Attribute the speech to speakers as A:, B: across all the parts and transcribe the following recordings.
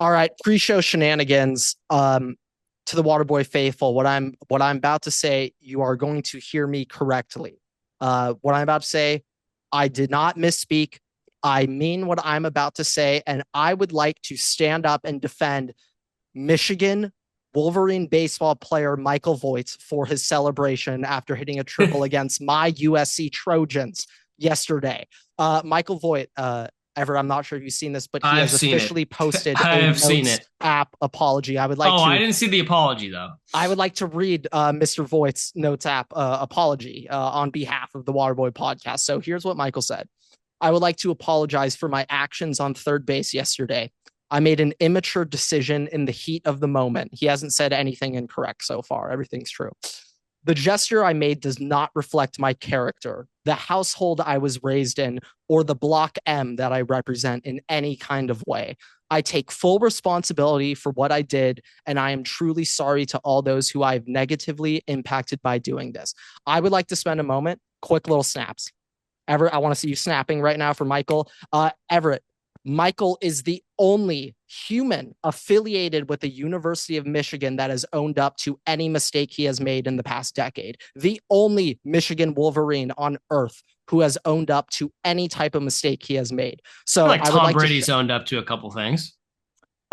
A: All right, pre-show shenanigans. To the Waterboy faithful, what I'm about to say, you are going to hear me correctly. What I'm about to say, I did not misspeak. I mean what I'm about to say, and I would like to stand up and defend Michigan Wolverine baseball player Michael Voigt for his celebration after hitting a triple against my USC Trojans yesterday. Michael Voigt, Everett, I'm not sure if you've seen this, but he
B: I've
A: has
B: seen it.
A: officially posted
B: I
A: a
B: have seen
A: Notes
B: it.
A: app apology.
B: Oh, I didn't see the apology though.
A: I would like to read Mr. Voigt's Notes app apology on behalf of the Waterboy podcast. So here's what Michael said. I would like to apologize for my actions on third base yesterday. I made an immature decision in the heat of the moment. He hasn't said anything incorrect so far. Everything's true. The gesture I made does not reflect my character, the household I was raised in, or the Block M that I represent in any kind of way. I take full responsibility for what I did, and I am truly sorry to all those who I've negatively impacted by doing this. I would like to spend a moment, quick little snaps. Everett, I want to see you snapping right now for Michael. Everett, Michael is the only human affiliated with the University of Michigan that has owned up to any mistake he has made in the past decade. The only Michigan Wolverine on earth who has owned up to any type of mistake he has made.
B: I feel
A: So
B: like
A: I would
B: Tom
A: like to
B: Brady's owned up to a couple things.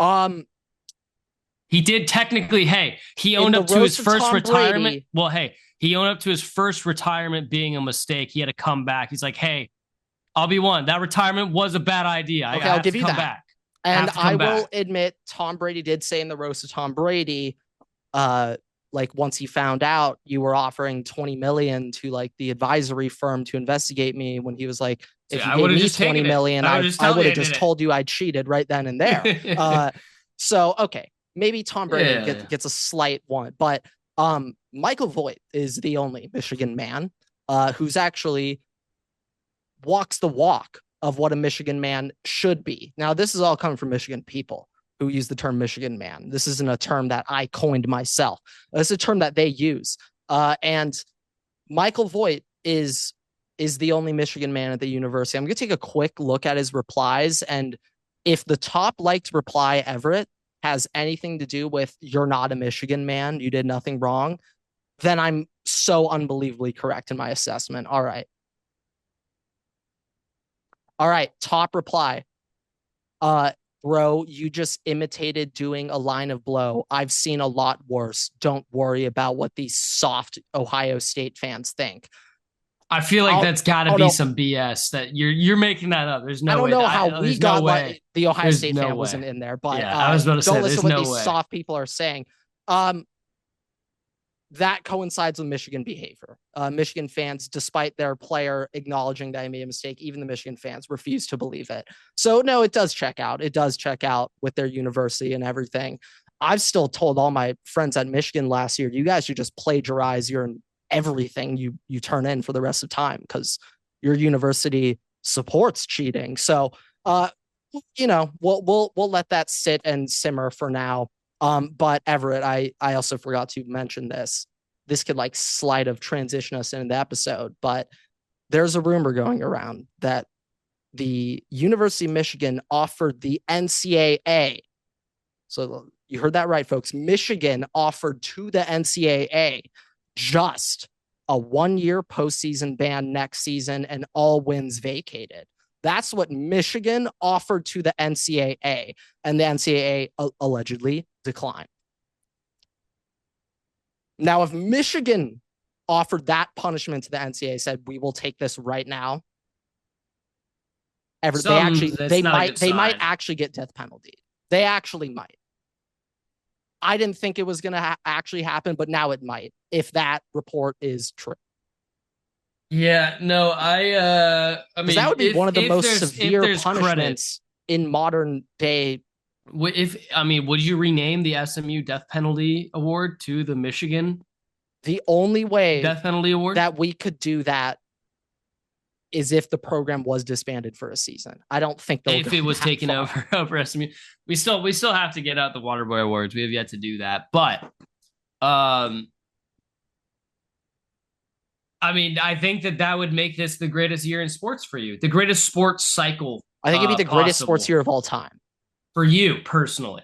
A: um
B: He did technically, hey, he
A: in
B: owned
A: the
B: up to his
A: roast of
B: first
A: Tom
B: retirement.
A: Brady.
B: Well, hey, he owned up to his first retirement being a mistake. He had to come back. He's like, hey, I'll be one. That retirement was a bad idea. I
A: Okay, I'll
B: have
A: give
B: to
A: you
B: come
A: that.
B: back.
A: And
B: Have to
A: I
B: come
A: will
B: back.
A: admit, Tom Brady did say in the roast of Tom Brady, uh, like once he found out you were offering 20 million to like the advisory firm to investigate me, when he was like,
B: So
A: if you
B: I
A: gave
B: would have
A: me
B: just
A: 20
B: taken it.
A: million,
B: I would
A: I
B: just
A: I
B: tell
A: would
B: you
A: have
B: I
A: just
B: did
A: told you I cheated right then and there.
B: it.
A: So okay, maybe Tom Brady
B: Yeah.
A: gets a slight one, but Michael Voigt is the only Michigan man who's actually walks the walk of what a Michigan man should be. Now, this is all coming from Michigan people who use the term Michigan man. This isn't a term that I coined myself. It's a term that they use. And Michael Voigt is the only Michigan man at the university. I'm going to take a quick look at his replies, and if the top liked reply Everett has anything to do with "you're not a Michigan man, you did nothing wrong," then I'm so unbelievably correct in my assessment. All right, top reply. Uh, bro, you just imitated doing a line of blow. I've seen a lot worse. Don't worry about what these soft Ohio State fans think.
B: I feel like
A: I'll,
B: that's got to
A: oh
B: be
A: no,
B: some BS that you're making that up. There's
A: I
B: no
A: don't
B: way.
A: know how we
B: There's no
A: got
B: way.
A: the Ohio
B: There's
A: State
B: no
A: fan
B: way.
A: wasn't in there, but
B: Yeah, I was about to
A: don't
B: say
A: listen
B: there's
A: to what
B: no
A: these
B: way.
A: soft people are saying. Um, that coincides with Michigan behavior. Michigan fans, despite their player acknowledging that he made a mistake, even the Michigan fans refuse to believe it. So, no, it does check out. It does check out with their university and everything. I've still told all my friends at Michigan last year, you guys should just plagiarize your everything you turn in for the rest of time because your university supports cheating. So, uh, we'll let that sit and simmer for now. But Everett, I also forgot to mention this. This could like slide of transition us into the episode, but there's a rumor going around that the University of Michigan offered the NCAA. So you heard that right, folks. Michigan offered to the NCAA just a 1 year postseason ban next season and all wins vacated. That's what Michigan offered to the NCAA, and the NCAA allegedly declined. Now, if Michigan offered that punishment to the NCAA, said we will take this right now, ever
B: That's not a good
A: they might
B: sign.
A: actually get death penalty. They actually might. I didn't think it was going to actually happen, but now it might if that report is true.
B: Yeah, no, I
A: Because that
B: mean,
A: would be one of the most
B: if
A: severe
B: there's credit,
A: punishments in modern day.
B: if I mean, would you rename the SMU Death Penalty Award to the Michigan
A: The only way
B: Death Penalty Award?
A: that we could do that is if the program was disbanded for a season. I don't think they'll
B: If
A: go
B: it was
A: that
B: taken
A: far.
B: over SMU, we still have to get out the Waterboy Awards. We have yet to do that, but um, I mean, I think that would make this the greatest year in sports for you, the greatest sports cycle
A: I think it'd be the greatest sports
B: possible.
A: year of all time.
B: For you personally.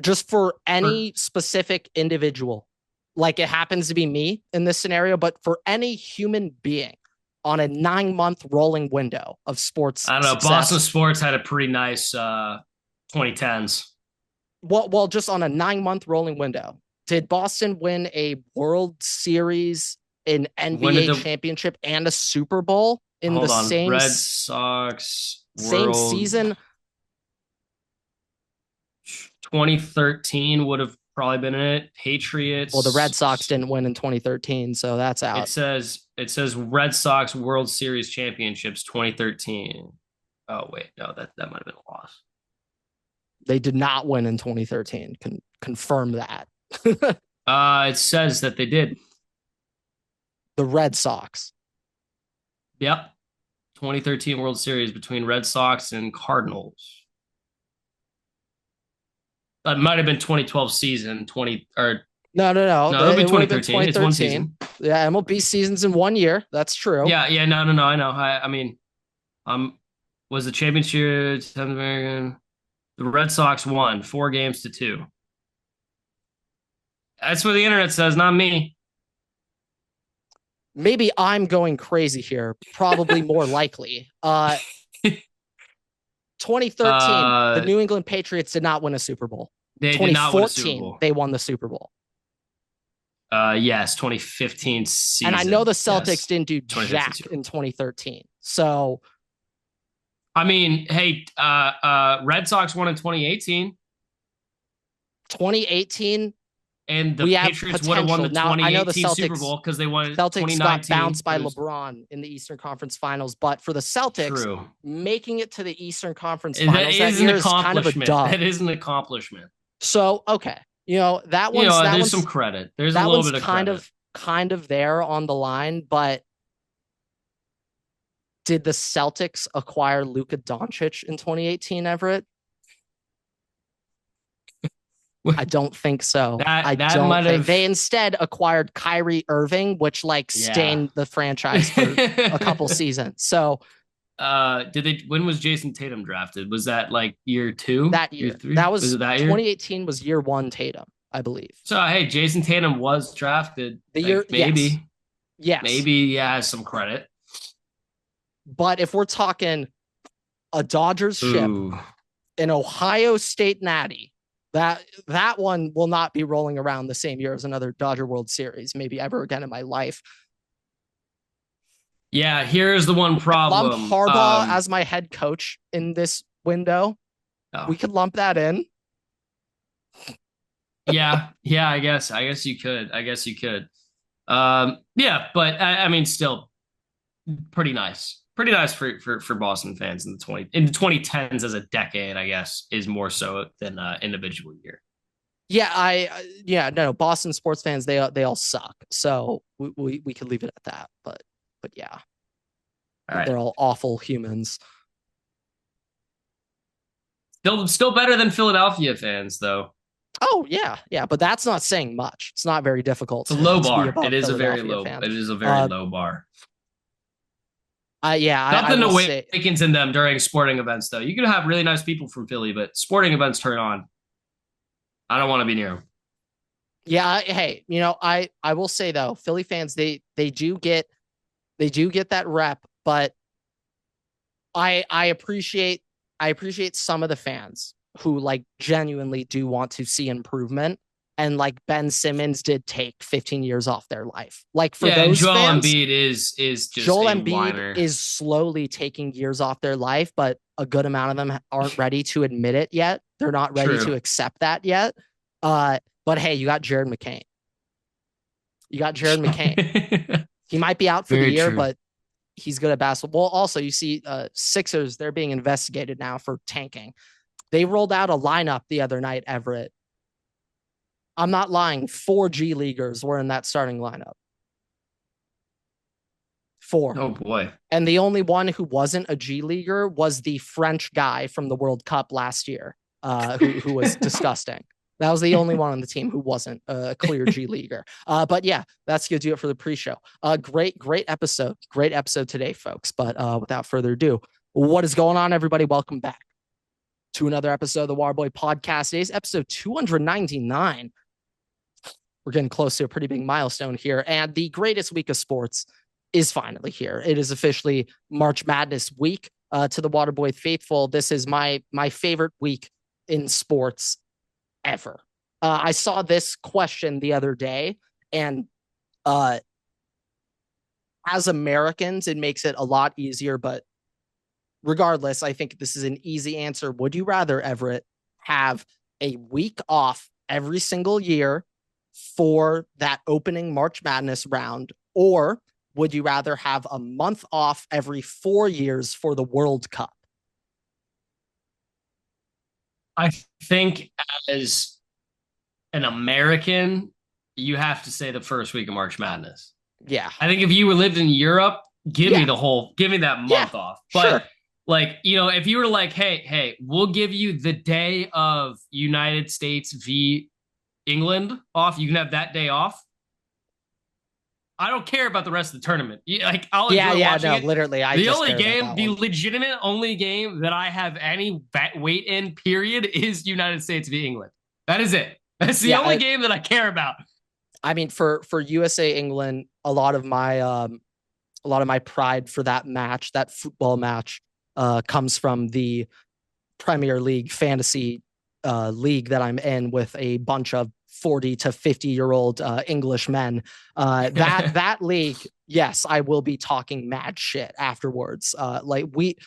A: Just for any specific individual, like it happens to be me in this scenario, but for any human being on a 9-month rolling window of sports
B: I don't know.
A: success.
B: Boston sports had a pretty nice 2010s.
A: Well, just on a 9-month rolling window, did Boston win a World Series, an NBA championship, and a Super Bowl in the same
B: Red Sox
A: same season?
B: 2013 would have probably been it. Patriots.
A: Well, the Red Sox didn't win in 2013, so that's out.
B: It says Red Sox World Series championships 2013. Oh wait, no, that might have been a loss.
A: They did not win in 2013. Confirm that.
B: It says that they did.
A: The Red Sox.
B: Yep. 2013 World Series between Red Sox and Cardinals. It might have been 2012 season, 20 or
A: no.
B: It'll be 2013. It's one season.
A: Yeah, MLB seasons in 1 year. That's true.
B: Yeah, no. I know. I mean, was the championship 10th American? The Red Sox won 4-2. That's what the internet says, not me.
A: Maybe I'm going crazy here. Probably more likely. 2013, the New England Patriots did not win a Super Bowl.
B: They did not win a Super Bowl.
A: They won the Super Bowl.
B: Yes, 2015 season.
A: And I know the Celtics didn't do jack in 2013. So,
B: I mean, hey, Red Sox won in 2018.
A: 2018.
B: And the Patriots would have won the 2018 Super Bowl because they won
A: Celtics
B: 2019.
A: got bounced by LeBron in the Eastern Conference Finals. But for the Celtics, making it to the Eastern Conference Finals that year is kind of a dub.
B: That is an accomplishment.
A: So, okay. That one's
B: there's some credit. There's a little bit of credit.
A: Kind of there on the line, but did the Celtics acquire Luka Doncic in 2018, Everett? I don't think so. They instead acquired Kyrie Irving, which stained the franchise for a couple seasons. So,
B: when was Jason Tatum drafted? Was that year 2?
A: That year.
B: Year 3?
A: That was
B: that
A: 2018 was year 1 Tatum, I believe.
B: So, hey, Jason Tatum was drafted.
A: The year,
B: maybe.
A: Yes.
B: Maybe he has some credit.
A: But if we're talking a Dodgers ship, an Ohio State natty, that one will not be rolling around the same year as another Dodger World Series, maybe ever again in my life.
B: Yeah, here's the one problem.
A: Lump Harbaugh as my head coach in this window. Oh. We could lump that in.
B: Yeah, I guess you could. Yeah, but I mean, still pretty nice. Pretty nice for Boston fans in the 2010s as a decade, I guess, is more so than individual year.
A: Yeah, no, Boston sports fans, they all suck. So we could leave it at that. But yeah.
B: All right.
A: They're all awful humans.
B: Still better than Philadelphia fans, though.
A: Oh, yeah, but that's not saying much. It's not very difficult.
B: It's a low bar. It is a very low bar. Nothing awakens in them during sporting events, though. You can have really nice people from Philly, but sporting events turn on. I don't want to be near them.
A: Yeah, hey, I will say though, Philly fans they do get that rep, but I appreciate some of the fans who genuinely do want to see improvement. And Ben Simmons did take 15 years off their life. For those
B: Joel
A: fans,
B: Embiid is just
A: Joel Embiid is slowly taking years off their life, but a good amount of them aren't ready to admit it yet. They're not ready to accept that yet. But hey, you got Jared McCain. He might be out for the year, but he's good at basketball. Well, also, you see Sixers, they're being investigated now for tanking. They rolled out a lineup the other night, Everett. I'm not lying. 4 G Leaguers were in that starting lineup. 4.
B: Oh, boy.
A: And the only one who wasn't a G Leaguer was the French guy from the World Cup last year, who was disgusting. That was the only one on the team who wasn't a clear G Leaguer. But yeah, that's going to do it for the pre-show. Great episode. Great episode today, folks. But without further ado, what is going on, everybody? Welcome back. to another episode of the Waterboy podcast. Today's episode 299. We're getting close to a pretty big milestone here, and the greatest week of sports is finally here. It is officially March Madness week. To the Waterboy faithful, this is my favorite week in sports ever. I saw this question the other day, and as Americans, it makes it a lot easier. But regardless, I think this is an easy answer. Would you rather, Everett, have a week off every single year for that opening March Madness round, or would you rather have a month off every 4 years for the World Cup?
B: I think as an American, you have to say the first week of March Madness.
A: Yeah.
B: I think if you were lived in Europe, give me that month off. But
A: sure.
B: like, you know, if you were like, hey, we'll give you the day of United States v. England off, you can have that day off. I don't care about the rest of the tournament. Like, I'll enjoy watching it.
A: Literally,
B: the legitimate only game that I have any weight in, period, is United States v. England. That is it. That's the only game that I care about.
A: I mean, for USA England, a lot of my pride for that match, that football match, comes from the Premier League fantasy league that I'm in with a bunch of 40 to 50-year-old English men. That league, yes, I will be talking mad shit afterwards. Like we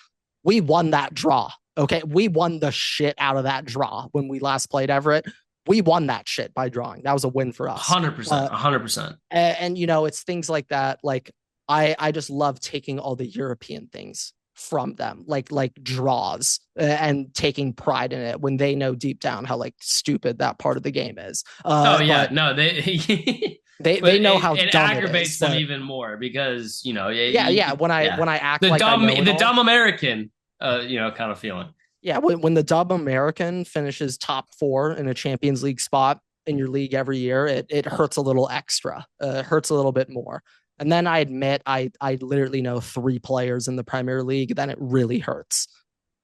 A: won that draw. Okay, we won the shit out of that draw when we last played Everett. We won that shit by drawing. That was a win for us.
B: 100%.
A: And you know, it's things like that. Like I just love taking all the European things from them, like draws, and taking pride in it when they know deep down how like stupid that part of the game is.
B: They
A: know how
B: it
A: dumb
B: aggravates
A: it is,
B: them even more because, you know,
A: when I act
B: the
A: like
B: dumb American, kind of feeling.
A: Yeah, when the dumb American finishes top 4 in a Champions League spot in your league every year, it hurts a little extra. Hurts a little bit more. And then I admit I literally know 3 players in the Premier League. Then it really hurts.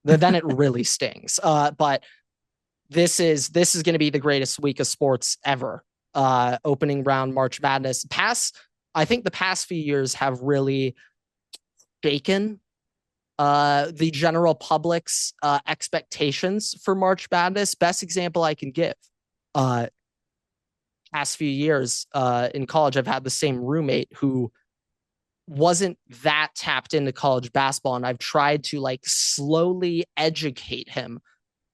A: Then it really stings. But this is going to be the greatest week of sports ever. Opening round March Madness. I think the past few years have really shaken the general public's expectations for March Madness. Best example I can give. Past few years in college, I've had the same roommate who wasn't that tapped into college basketball, and I've tried to like slowly educate him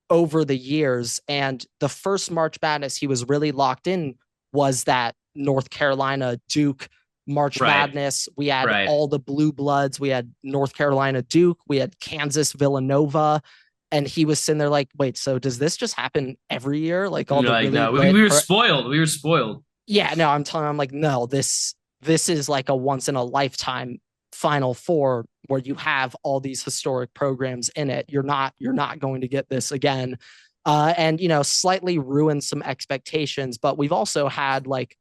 A: over the years. And the first March Madness he was really locked in was that North Carolina Duke March Madness. We had all the blue bloods. We had North Carolina Duke. We had Kansas Villanova. And he was sitting there like, wait, so does this just happen every year? Like all the
B: like, no, we were spoiled. We were spoiled.
A: Yeah, no, I'm telling him, like, no, this is like a once in a lifetime Final Four where you have all these historic programs in it. You're not going to get this again. And, you know, slightly ruin some expectations. But we've also had like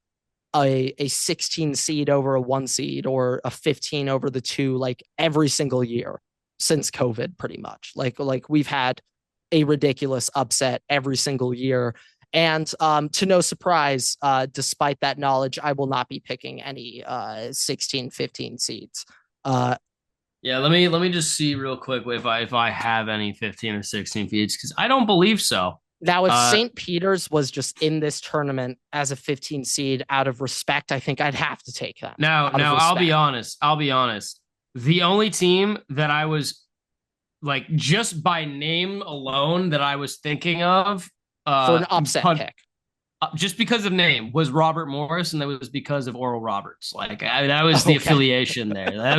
A: a 16 seed over a 1 seed or a 15 over the 2, like every single year since COVID, pretty much. Like we've had a ridiculous upset every single year. And to no surprise, despite that knowledge, I will not be picking any 16, 15 seeds.
B: Let me just see real quick if I have any 15 or 16 seeds, because I don't believe so.
A: Now, if St. Peter's was just in this tournament as a 15 seed, out of respect, I think I'd have to take them.
B: Now, I'll be honest. The only team that I was like, just by name alone, that I was thinking of
A: for an upset pick,
B: just because of name, was Robert Morris, and that was because of Oral Roberts. Like that was the affiliation there. That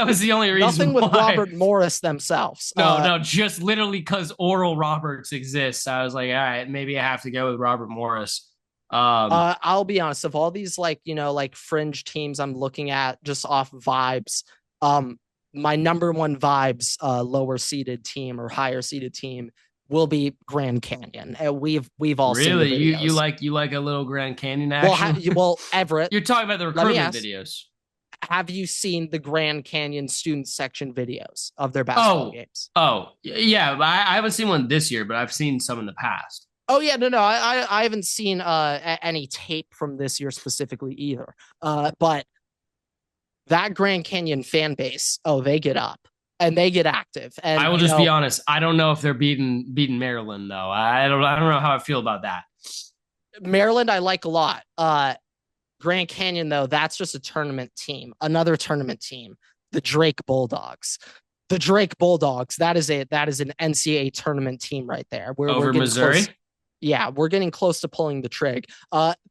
B: was the only reason.
A: Nothing with Robert Morris themselves.
B: No, just literally because Oral Roberts exists. I was like, all right, maybe I have to go with Robert Morris.
A: I'll be honest, of all these like fringe teams I'm looking at just off vibes, my number one vibes lower seeded team or higher seeded team will be Grand Canyon. We've all seen the videos.
B: You like a little Grand Canyon action?
A: Well, Everett,
B: you're talking about the recruitment videos.
A: have you seen the Grand Canyon student section videos of their basketball
B: Oh,
A: games?
B: yeah. I haven't seen one this year, but I've seen some in the past.
A: Oh yeah, no, I haven't seen any tape from this year specifically either. But that Grand Canyon fan base, oh, they get up and they get active.
B: I
A: And
B: will just be honest. I don't know if they're beating Maryland though. I don't know how I feel about that.
A: Maryland, I like a lot. Grand Canyon, though, that's just a tournament team, another tournament team, the Drake Bulldogs. The Drake Bulldogs, that is an NCAA tournament team right there.
B: Over
A: getting
B: Missouri.
A: Close. Yeah, we're getting close to pulling the trig.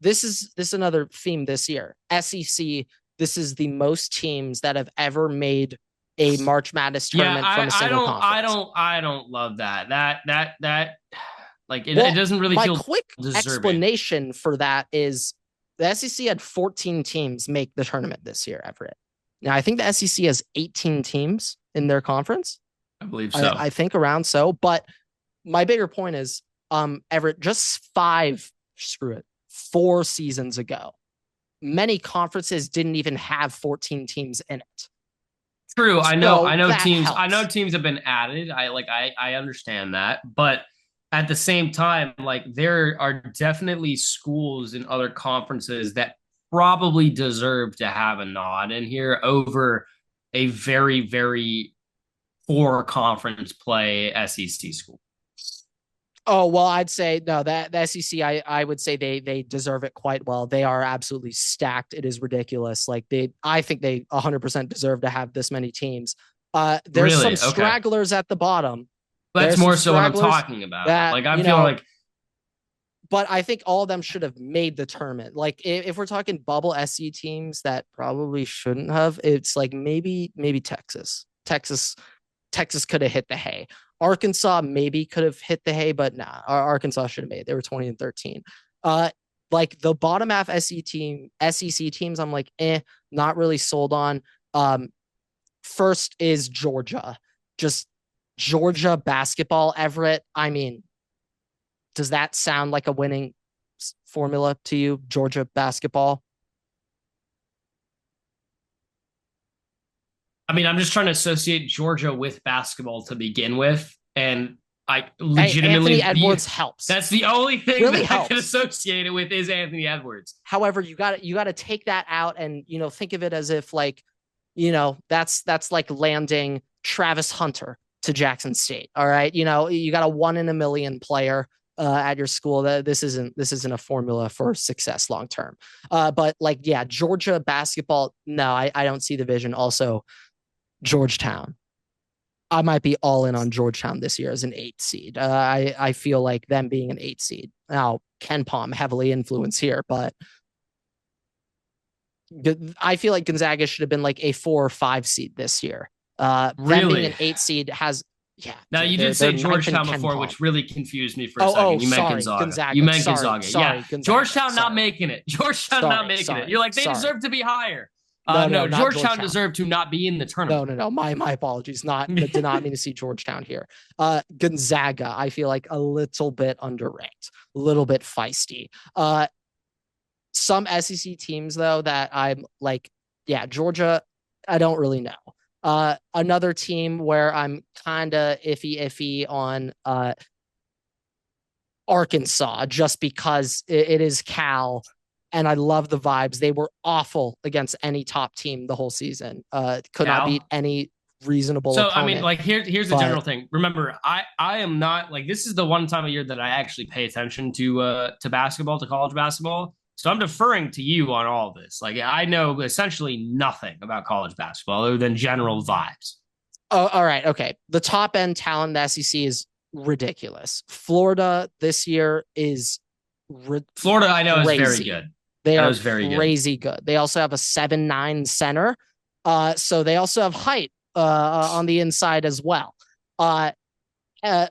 A: This is another theme this year. SEC. This is the most teams that have ever made a March Madness tournament from a single conference.
B: I don't love that. That like it doesn't really feel
A: my quick
B: deserving.
A: Explanation for that is the SEC had 14 teams make the tournament this year, Everett. Now, I think the SEC has 18 teams in their conference.
B: I believe so.
A: I think around so. But my bigger point is, Everett, just 4 seasons ago, many conferences didn't even have 14 teams in it.
B: True. I know teams. Helps. I know teams have been added. I understand that. But at the same time, like there are definitely schools in other conferences that probably deserve to have a nod in here over a very, very poor conference play SEC school.
A: Oh, well, I'd say no, that the SEC, I would say they deserve it quite well. They are absolutely stacked. It is ridiculous. Like I think they 100% deserve to have this many teams. There's really? Some stragglers at the bottom.
B: That's more so what I'm talking about. That, like I feel like,
A: but I think all of them should have made the tournament. Like if we're talking bubble SC teams that probably shouldn't have, it's like maybe Texas could have hit the hay. Arkansas maybe could have hit the hay, but nah, Arkansas should have made it. They were 20-13. Like the bottom half SEC teams, I'm like, not really sold on. First is Georgia. Just Georgia basketball, Everett. I mean, does that sound like a winning formula to you, Georgia basketball?
B: I mean, I'm just trying to associate Georgia with basketball to begin with, and I legitimately
A: Anthony Edwards helps.
B: That's the only thing really that I can associate it with is Anthony Edwards.
A: However, you got to take that out and think of it as if like that's like landing Travis Hunter to Jackson State. All right, you got a 1 in a million player at your school. That this isn't a formula for success long term. But like, yeah, Georgia basketball. No, I don't see the vision. Also, Georgetown. I might be all in on Georgetown this year as an 8 seed. I feel like them being an 8 seed. Now, Ken Pom heavily influenced here, but I feel like Gonzaga should have been like a 4 or 5 seed this year. Really? Them being an 8 seed has, yeah.
B: Now, you did say Georgetown before, which really confused me for a second. You meant Gonzaga. You meant Gonzaga. Yeah. Gonzaga. Georgetown not making it. Georgetown not making it. You're like, they deserve to be higher. No, Georgetown deserved to not be in the tournament.
A: No. My apologies. Did not mean to see Georgetown here. Gonzaga, I feel like a little bit underranked, a little bit feisty. Some SEC teams though that I'm like, yeah, Georgia, I don't really know. Another team where I'm kind of iffy on Arkansas, just because it is Cal. And I love the vibes. They were awful against any top team the whole season. Could not beat any reasonable opponent.
B: I mean, like here's the general thing. Remember, I am not like, this is the one time of year that I actually pay attention to basketball, to college basketball. So I'm deferring to you on all of this. Like I know essentially nothing about college basketball other than general vibes.
A: Oh, all right. Okay. The top end talent in the SEC is ridiculous. Florida this year is
B: Florida, I know, crazy. Is very good.
A: They are crazy good. They also have a 7'9" center. So they also have height on the inside as well.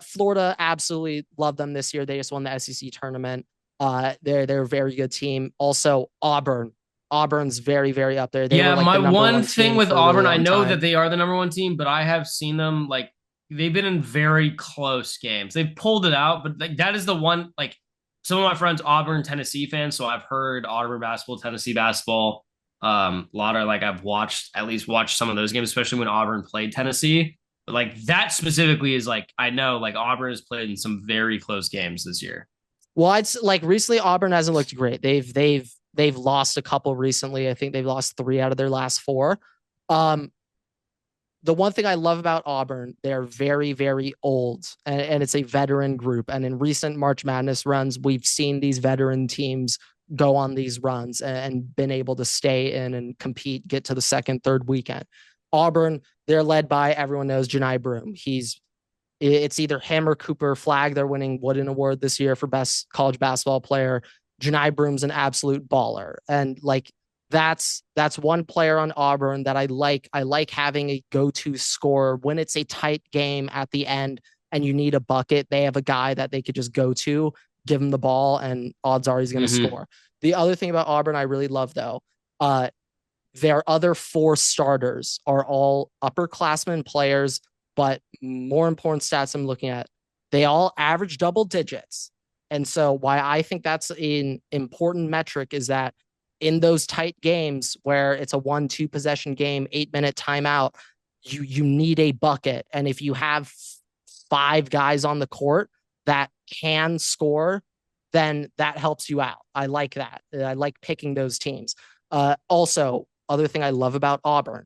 A: Florida, absolutely love them this year. They just won the SEC tournament. They're a very good team. Also, Auburn's very, very up there. They were like
B: my one thing with Auburn, I know that they are the number 1 team, but I have seen them like they've been in very close games. They've pulled it out, but like that is the one like. Some of my friends, Auburn, Tennessee fans, so I've heard Auburn basketball, Tennessee basketball. A lot of like I've watched at least watched some of those games, especially when Auburn played Tennessee. But like that specifically is like I know like Auburn has played in some very close games this year.
A: Well, it's like recently Auburn hasn't looked great. They've lost a couple recently. I think they've lost 3 out of their last 4. Um, the one thing I love about Auburn, they're very, very old, and it's a veteran group. And in recent March Madness runs, we've seen these veteran teams go on these runs and been able to stay in and compete, get to the second, third weekend. Auburn, they're led by, everyone knows, Janai Broom. It's either him or Cooper Flag. They're winning Wooden Award this year for best college basketball player. Janai Broom's an absolute baller. And like that's one player on Auburn that I like. I like having a go-to scorer when it's a tight game at the end and you need a bucket. They have a guy that they could just go to, give him the ball, and odds are he's going to score. The other thing about Auburn I really love though, their other 4 starters are all upperclassmen players, but more important stats I'm looking at, they all average double digits. And so why I think that's an important metric is that in those tight games where it's a 1-2 possession game, 8-minute timeout, you need a bucket. And if you have 5 guys on the court that can score, then that helps you out. I like that. I like picking those teams. Also, other thing I love about Auburn,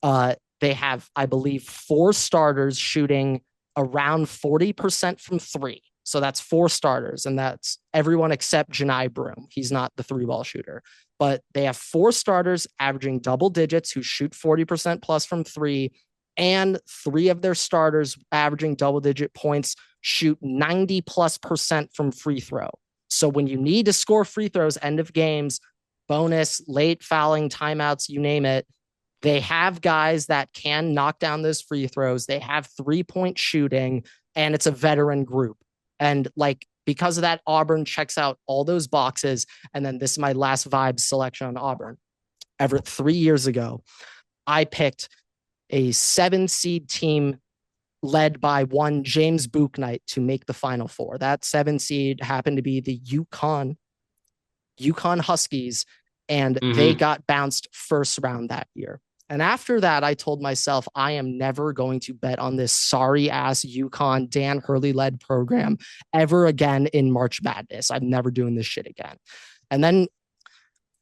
A: they have, I believe, 4 starters shooting around 40% from 3. So that's 4 starters, and that's everyone except Janai Broom. He's not the 3-ball shooter. But they have 4 starters averaging double digits who shoot 40% plus from 3, and 3 of their starters averaging double-digit points shoot 90+% from free throw. So when you need to score free throws, end of games, bonus, late fouling, timeouts, you name it, they have guys that can knock down those free throws. They have 3-point shooting, and it's a veteran group. And like, because of that, Auburn checks out all those boxes. And then this is my last vibe selection on Auburn. Everett, 3 years ago, I picked a 7 seed team led by one James Bouknight to make the Final Four. That 7 seed happened to be the UConn Huskies, and they got bounced first round that year. And after that, I told myself, I am never going to bet on this sorry ass UConn Dan Hurley led program ever again in March Madness. I'm never doing this shit again. And then,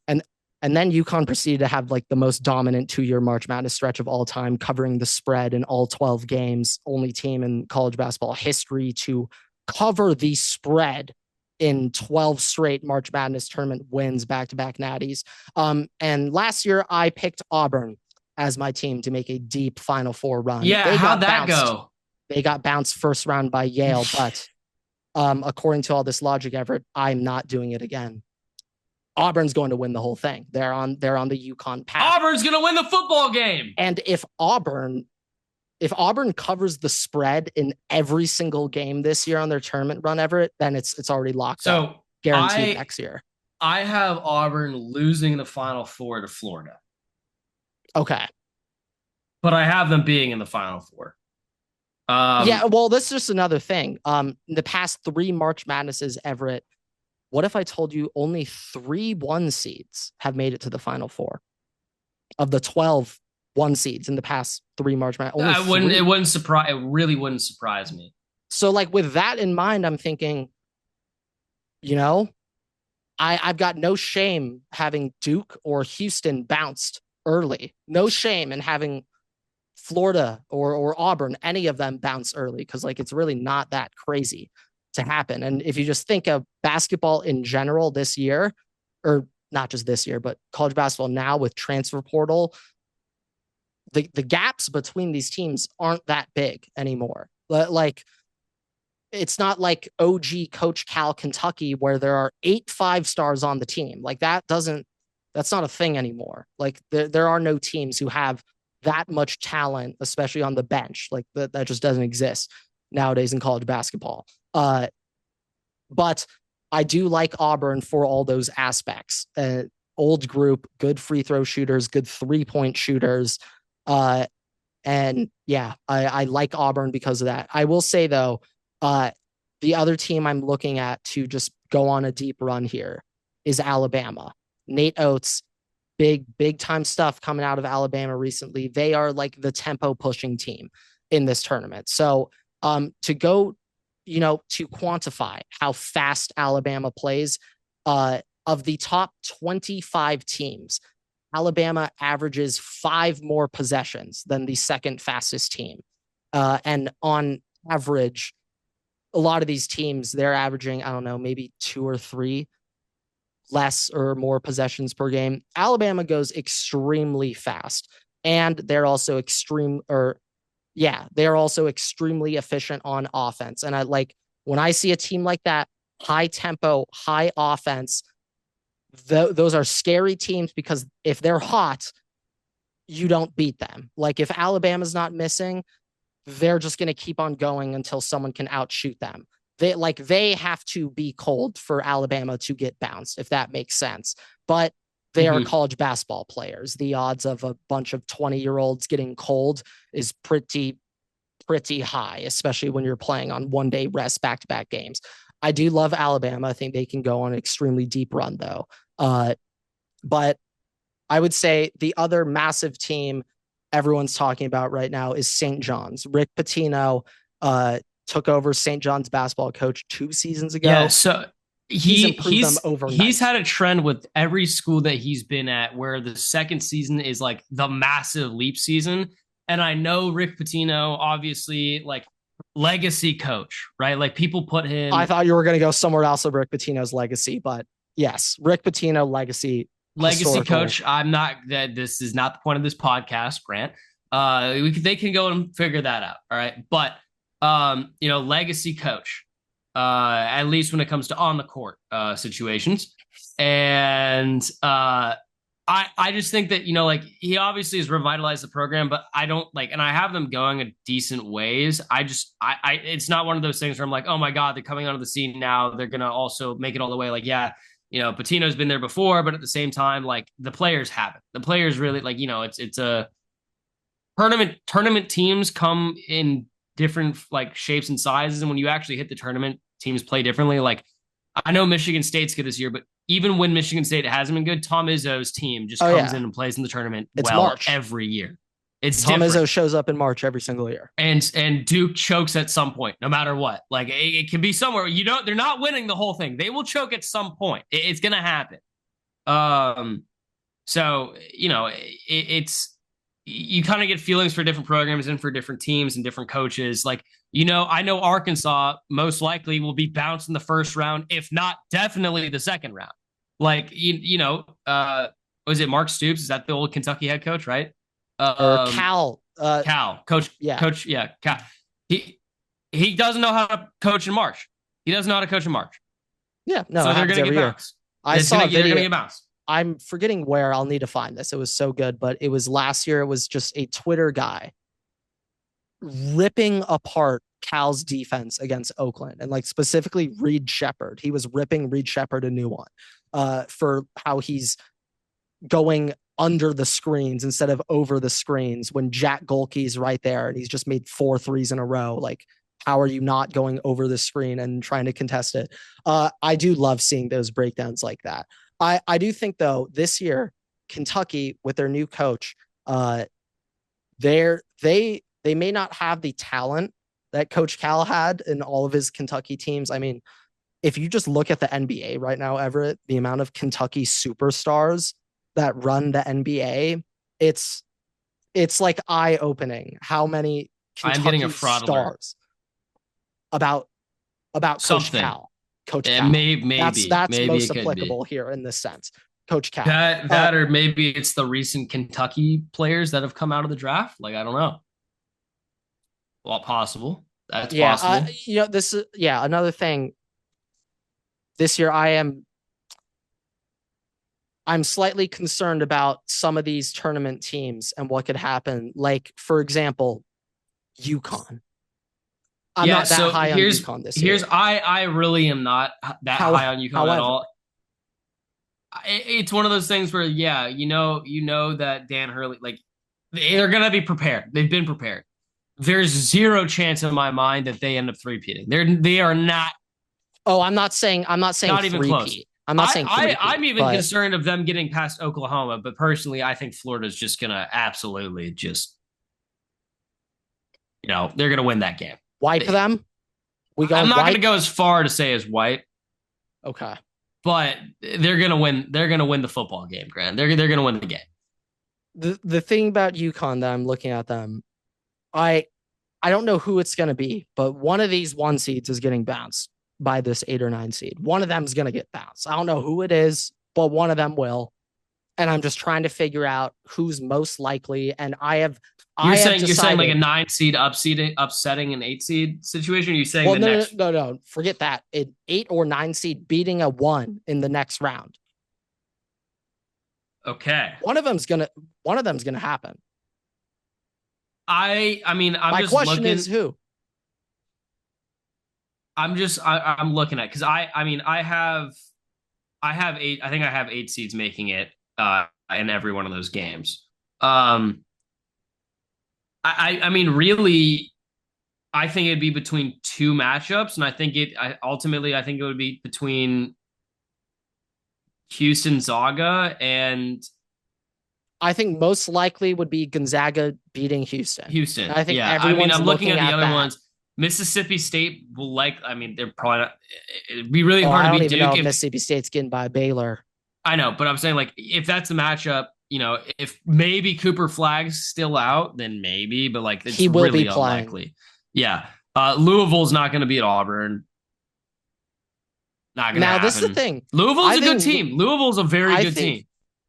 A: and then UConn proceeded to have like the most dominant 2-year March Madness stretch of all time, covering the spread in all 12 games. Only team in college basketball history to cover the spread in 12 straight March Madness tournament wins, back-to-back natties. And last year I picked Auburn as my team to make a deep Final Four run.
B: Yeah, how'd that go?
A: They got bounced first round by Yale, but according to all this logic, Everett, I'm not doing it again. Auburn's going to win the whole thing. They're on the UConn path.
B: Auburn's going to win the football game.
A: And if Auburn covers the spread in every single game this year on their tournament run, Everett, then it's already locked up. Guaranteed next year.
B: I have Auburn losing the Final Four to Florida.
A: Okay.
B: But I have them being in the Final Four.
A: Yeah, well, this is just another thing. In the past 3 March Madnesses, Everett, what if I told you only 3 1 seeds have made it to the Final Four of the 12 1 seeds in the past 3 March Madness?
B: It really wouldn't surprise me.
A: So like with that in mind, I'm thinking, you know, I've got no shame having Duke or Houston bounced early. No shame in having Florida or Auburn, any of them bounce early, because like it's really not that crazy to happen. And if you just think of basketball in general this year, or not just this year, but college basketball now with transfer portal, the gaps between these teams aren't that big anymore. Like it's not like OG Coach Cal Kentucky where there are 8 5-stars on the team. Like that's not a thing anymore. Like there are no teams who have that much talent, especially on the bench. Like that just doesn't exist nowadays in college basketball. But I do like Auburn for all those aspects. Old group, good free throw shooters, good 3-point shooters. And yeah, I like Auburn because of that. I will say though, the other team I'm looking at to just go on a deep run here is Alabama. Nate Oates, big time stuff coming out of Alabama recently. They are like the tempo pushing team in this tournament. So to go, to quantify how fast Alabama plays, of the top 25 teams, Alabama averages 5 more possessions than the second fastest team. And on average, a lot of these teams, they're averaging, I don't know, maybe 2 or 3 less or more possessions per game. Alabama goes extremely fast, and they're also they're also extremely efficient on offense. And I like when I see a team like that, high tempo, high offense, those are scary teams because if they're hot, you don't beat them. Like if Alabama's not missing, they're just going to keep on going until someone can outshoot them. They have to be cold for Alabama to get bounced, if that makes sense. But they are college basketball players. The odds of a bunch of 20-year-olds getting cold is pretty high, especially when you're playing on one-day rest back-to-back games. I do love Alabama. I think they can go on an extremely deep run, though. But I would say the other massive team everyone's talking about right now is St. John's. Rick Pitino took over St. John's basketball coach 2 seasons ago.
B: Yeah, so he's had a trend with every school that he's been at where the second season is like the massive leap season. And I know Rick Pitino, obviously, like legacy coach, right? Like people put him.
A: I thought you were going to go somewhere else of Rick Pitino's legacy, but yes, Rick Pitino legacy
B: coach. I'm not that. This is not the point of this podcast, Grant. They can go and figure that out. All right, but legacy coach. At least when it comes to on the court situations, and I just think that he obviously has revitalized the program, but I don't like, and I have them going a decent ways. It's not one of those things where I'm like, oh my god, they're coming onto the scene now. They're gonna also make it all the way. Like, yeah. Patino's been there before, but at the same time, like the players haven't. The players really it's a tournament teams come in different like shapes and sizes. And when you actually hit the tournament, teams play differently. Like I know Michigan State's good this year, but even when Michigan State hasn't been good, Tom Izzo's team just comes in and plays in the tournament March. Every year. It's
A: Tom Izzo shows up in March every single year.
B: And Duke chokes at some point, no matter what. Like it can be somewhere, they're not winning the whole thing. They will choke at some point. It's going to happen. So, it's, you kind of get feelings for different programs and for different teams and different coaches. Like, I know Arkansas most likely will be bounced in the first round, if not definitely the second round. Like, was it Mark Stoops? Is that the old Kentucky head coach, right?
A: Cal.
B: Coach. Yeah. Coach. Yeah. Cal. He doesn't know how to coach in March. He doesn't know how to coach in March.
A: Yeah. No,
B: so they're going to get bounced. They're going to get bounced.
A: I'm forgetting where. I'll need to find this. It was so good, but it was last year. It was just a Twitter guy ripping apart Cal's defense against Oakland, and like specifically Reed Shepherd. He was ripping Reed Shepherd a new one for how he's going under the screens instead of over the screens when Jack Golke's right there and he's just made 4 threes in a row. Like, how are you not going over the screen and trying to contest it? I do love seeing those breakdowns like that. I do think, though, this year, Kentucky, with their new coach, they may not have the talent that Coach Cal had in all of his Kentucky teams. I mean, if you just look at the NBA right now, Everett, the amount of Kentucky superstars that run the NBA, it's like eye-opening how many Kentucky stars about Coach Cal. Coach Cal.
B: Maybe
A: that's
B: maybe
A: most applicable here in this sense. Coach Cal.
B: That or maybe it's the recent Kentucky players that have come out of the draft. Like, I don't know. Well, possible. That's possible.
A: This is another thing. This year, I'm slightly concerned about some of these tournament teams and what could happen. Like, for example, UConn. I'm not that high on UConn this year.
B: I really am not that high on UConn at all. It's one of those things where, you know that Dan Hurley, like, they're going to be prepared. They've been prepared. There's zero chance in my mind that they end up three-peating. They are not.
A: Oh, I'm not saying
B: not even close.
A: I'm not saying
B: I'm even
A: but
B: concerned of them getting past Oklahoma, but personally, I think Florida's just gonna absolutely just, they're gonna win that game.
A: wipe them. We
B: I'm
A: going
B: not gonna
A: wipe.
B: go as far to say as white,
A: Okay.
B: but they're gonna win. They're gonna win the football game, Grant. They're gonna win the game.
A: The thing about UConn that I'm looking at them, I I don't know who it's going to be, but one of these one seeds is getting bounced by this 8 or 9 seed. One of them is going to get bounced. I don't know who it is, but one of them will. And I'm just trying to figure out who's most likely. And
B: You're saying like a 9 seed upsetting an 8 seed situation. Or are you saying
A: well, no, forget that. An 8 or 9 seed beating a 1 in the next round.
B: Okay.
A: One of them's gonna happen.
B: I mean,
A: My question is who?
B: I'm looking at because I mean I have eight. I think I have 8 seeds making it in every one of those games. I mean, really, I think it'd be between two matchups, and ultimately I think it would be between Houston Zaga and
A: I think most likely would be Gonzaga beating Houston.
B: Houston.
A: I think
B: yeah, I mean, I'm looking at the other
A: that.
B: ones. Mississippi State will I mean, they're probably not. It'd be really hard
A: I
B: to
A: don't
B: beat
A: even
B: Duke.
A: know if Mississippi State's getting by Baylor.
B: I know, but I'm saying like if that's a matchup, if maybe Cooper Flag's still out, then maybe, but like it's
A: he will
B: really
A: be playing.
B: Unlikely. Yeah. Louisville's not going to be at Auburn. Not going to happen. Now,
A: this is the thing.
B: Louisville's a good team. Louisville's a very good team.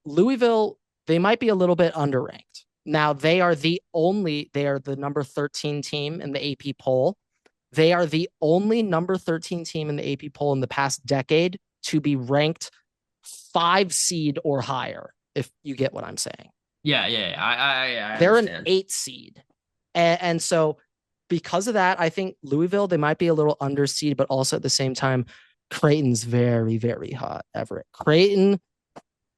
A: Louisville, they might be a little bit underranked. Now, they are the number 13 team in the AP poll. They are the only number 13 team in the AP poll in the past decade to be ranked 5 seed or higher, if you get what I'm saying.
B: Yeah. I
A: They're
B: understand.
A: an 8 seed. And so because of that, I think Louisville, they might be a little underseed, but also at the same time, Creighton's very, very hot. Everett. Creighton,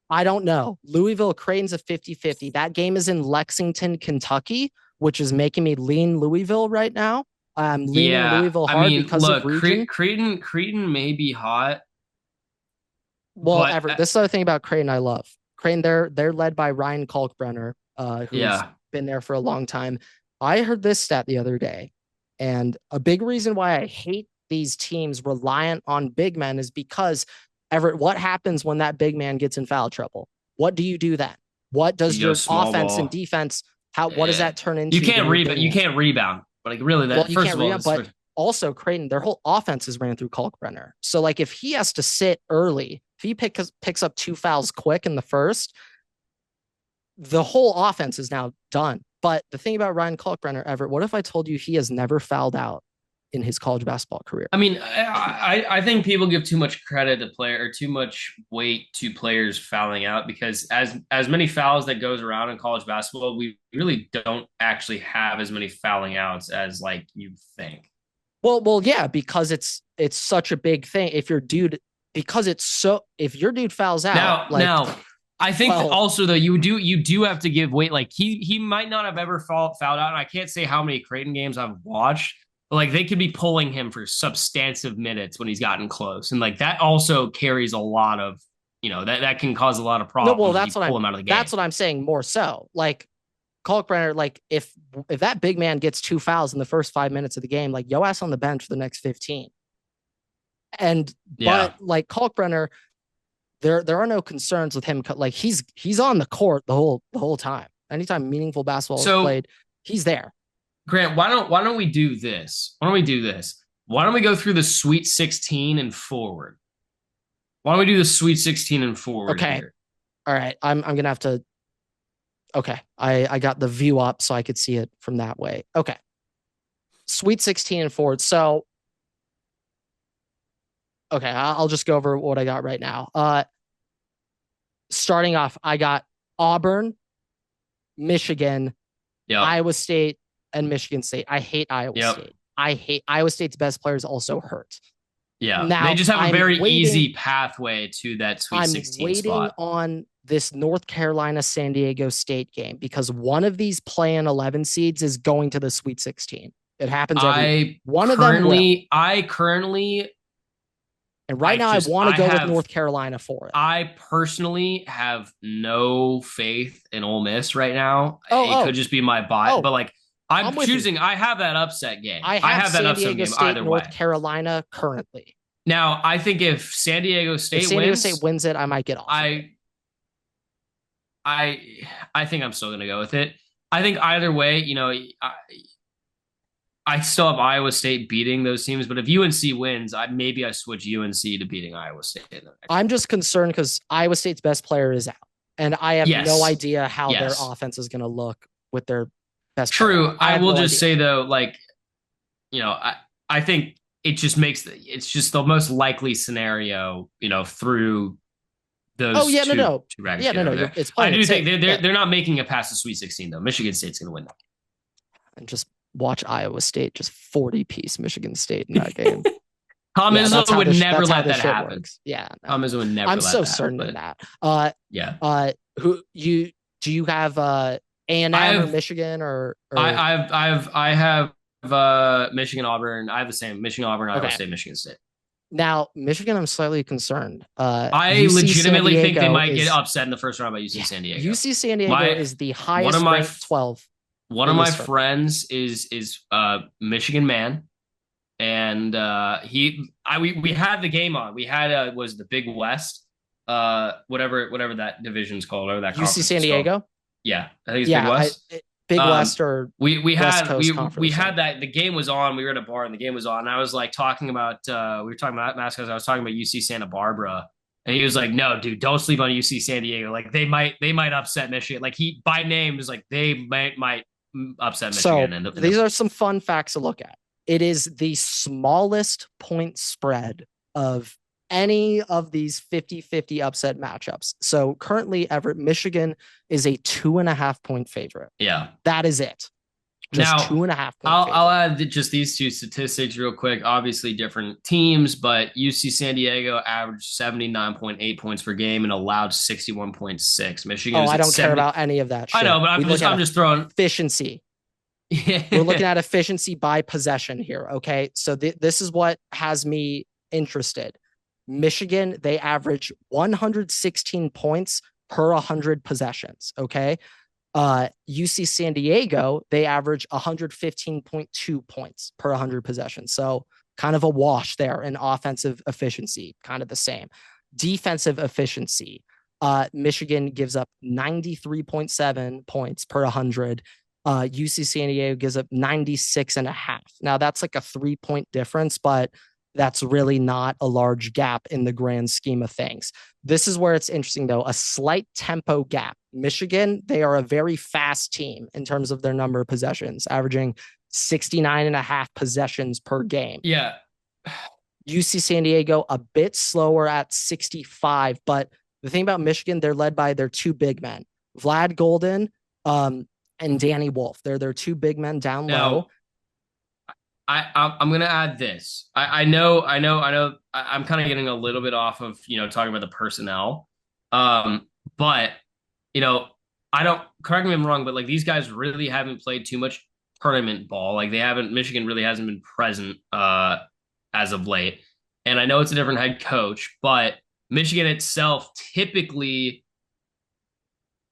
A: I don't know. Louisville, Creighton's a 50-50. That game is in Lexington, Kentucky, which is making me lean Louisville right now. I'm leaning Louisville hard because of region.
B: Creighton may be hot.
A: Well, Everett, this is the other thing about Creighton I love. Creighton, they're led by Ryan Kalkbrenner, who's been there for a long time. I heard this stat the other day, and a big reason why I hate these teams reliant on big men is because, Everett, what happens when that big man gets in foul trouble? What do you do then? What does your offense and defense, what does that turn into?
B: You can't rebound. You can't rebound. But like really, that first of all,
A: but also Creighton, their whole offenses ran through Kalkbrenner. So like if he has to sit early, if he picks up 2 fouls quick in the first, the whole offense is now done. But the thing about Ryan Kalkbrenner, Everett, what if I told you he has never fouled out in his college basketball career?
B: I mean, I think people give too much credit to too much weight to players fouling out, because as many fouls that goes around in college basketball, we really don't actually have as many fouling outs as like you think.
A: Well, yeah, because it's such a big thing. If your dude fouls out,
B: now I think also though you do have to give weight. Like he might not have ever fouled out, and I can't say how many Creighton games I've watched. Like they could be pulling him for substantive minutes when he's gotten close, and like that also carries a lot of, that can cause a lot of problems.
A: No, well, that's what I'm saying. More so, like Kalkbrenner, like if that big man gets 2 fouls in the first 5 minutes of the game, like yo ass on the bench for the next 15. But like Kalkbrenner, there are no concerns with him. Like he's on the court the whole time. Anytime meaningful basketball is played, he's there.
B: Grant, why don't we do this? Why don't we go through the Sweet 16 and forward? Why don't we do the Sweet 16 and forward?
A: Okay.
B: Here?
A: All right. I'm gonna have to. Okay. I got the view up so I could see it from that way. Okay. Sweet 16 and forward. So okay, I'll just go over what I got right now. Starting off, I got Auburn, Michigan, Iowa State, and Michigan State. I hate Iowa State. I hate Iowa State's best players also hurt.
B: Yeah. Now, they just have a very easy pathway to that Sweet 16 spot.
A: I'm waiting on this North Carolina San Diego State game because one of these play-in 11 seeds is going to the Sweet 16. It happens every one of them will.
B: I currently
A: And right now, I want to go with North Carolina for it.
B: I personally have no faith in Ole Miss right now. It could just be my bias, but like I'm choosing. I have that upset game.
A: I have
B: that
A: San
B: upset
A: Diego
B: game
A: State,
B: either
A: North
B: way.
A: Carolina currently.
B: Now, I think if San Diego State
A: wins it, I might get off.
B: I think I'm still going to go with it. I think either way, you know, I still have Iowa State beating those teams, but if UNC wins, maybe I switch UNC to beating Iowa State.
A: I'm just concerned because Iowa State's best player is out, and I have no idea how their offense is going to look with their best.
B: True. Player. I will just say though, like, you know, I think it just makes it's just the most likely scenario, you know, through those.
A: Oh yeah,
B: two
A: no.
B: It's I do think they're not making it past the Sweet 16 though. Michigan State's going to win that.
A: And just watch Iowa State just 40-piece Michigan State in that game.
B: Tom Izzo would never let that happen.
A: Works. Yeah, no.
B: Tom Izzo would never.
A: I'm so certain of that.
B: Yeah.
A: Do you have A&M or Michigan or?
B: I have Michigan Auburn. I have the same Michigan Auburn. Iowa State, Michigan State.
A: Now Michigan, I'm slightly concerned.
B: I legitimately think they might get upset in the first round by UC San Diego.
A: UC San Diego is the highest ranked 12.
B: One of my friends is Michigan man, and we had the game on. We had was the Big West, whatever that division's called, or that
A: UC San Diego.
B: Yeah, I think it's Big West.
A: Big West or
B: we had that. The game was on. We were at a bar and the game was on. And I was like talking about we were talking about mascots. I was talking about UC Santa Barbara. And he was like, "No, dude, don't sleep on UC San Diego. Like they might upset Michigan. Like he by name is like they might upset Michigan."
A: So these are some fun facts to look at. It is the smallest point spread of any of these 50-50 upset matchups. So currently, Everett, Michigan is a 2.5 point favorite.
B: Yeah,
A: that is it. Just now, 2.5.
B: I'll add just these two statistics real quick. Obviously, different teams, but UC San Diego averaged 79.8 points per game and allowed 61.6. Michigan.
A: I don't care about any of that shit.
B: I know, but I'm just throwing
A: efficiency. Yeah. We're looking at efficiency by possession here. Okay, so this is what has me interested. Michigan, they average 116 points per 100 possessions. Okay. UC San Diego, they average 115.2 points per 100 possessions. So kind of a wash there in offensive efficiency, kind of the same. Defensive efficiency, Michigan gives up 93.7 points per 100. UC San Diego gives up 96.5. Now that's like a 3-point difference, but that's really not a large gap in the grand scheme of things. This is where it's interesting, though, a slight tempo gap. Michigan, they are a very fast team in terms of their number of possessions, averaging 69.5 possessions per game.
B: Yeah.
A: UC San Diego, a bit slower at 65. But the thing about Michigan, they're led by their two big men, Vlad Golden and Danny Wolf. They're their two big men down low.
B: I'm going to add this. I know. I'm kind of getting a little bit off of, talking about the personnel. But, I don't, correct me if I'm wrong, but like these guys really haven't played too much tournament ball. Like Michigan really hasn't been present as of late. And I know it's a different head coach, but Michigan itself typically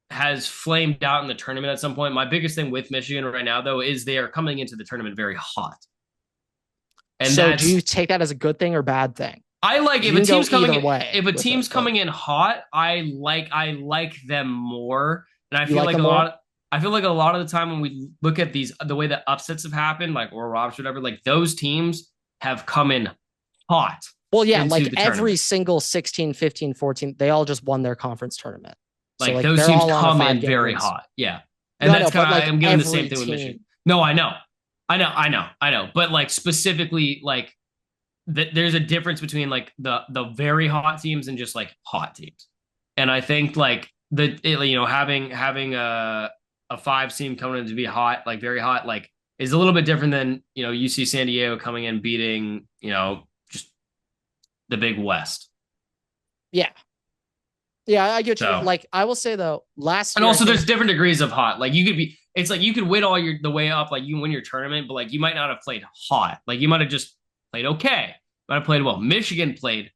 B: has flamed out in the tournament at some point. My biggest thing with Michigan right now, though, is they are coming into the tournament very hot.
A: And so do you take that as a good thing or bad thing?
B: I like if a team's coming in, coming in hot, I like them more. And I feel like a lot of the time when we look at the way that upsets have happened, like or Robs or whatever, like those teams have come in hot.
A: Well, yeah, like every single 16, 15, 14, they all just won their conference tournament.
B: Like those teams come in very hot. Yeah. And that's kind of, I'm giving the same thing with Michigan. No, I know. But like specifically, like there's a difference between like the very hot teams and just like hot teams. And I think like having a 5 team coming in to be hot, like very hot, like is a little bit different than, UC San Diego coming in beating, just the Big West.
A: Yeah. Yeah, I get you. Like I will say though, last
B: year, and also there's different degrees of hot. Like it's like you could win the way up, like you win your tournament, but like you might not have played hot. Like you might have just played okay, might have played well. Michigan played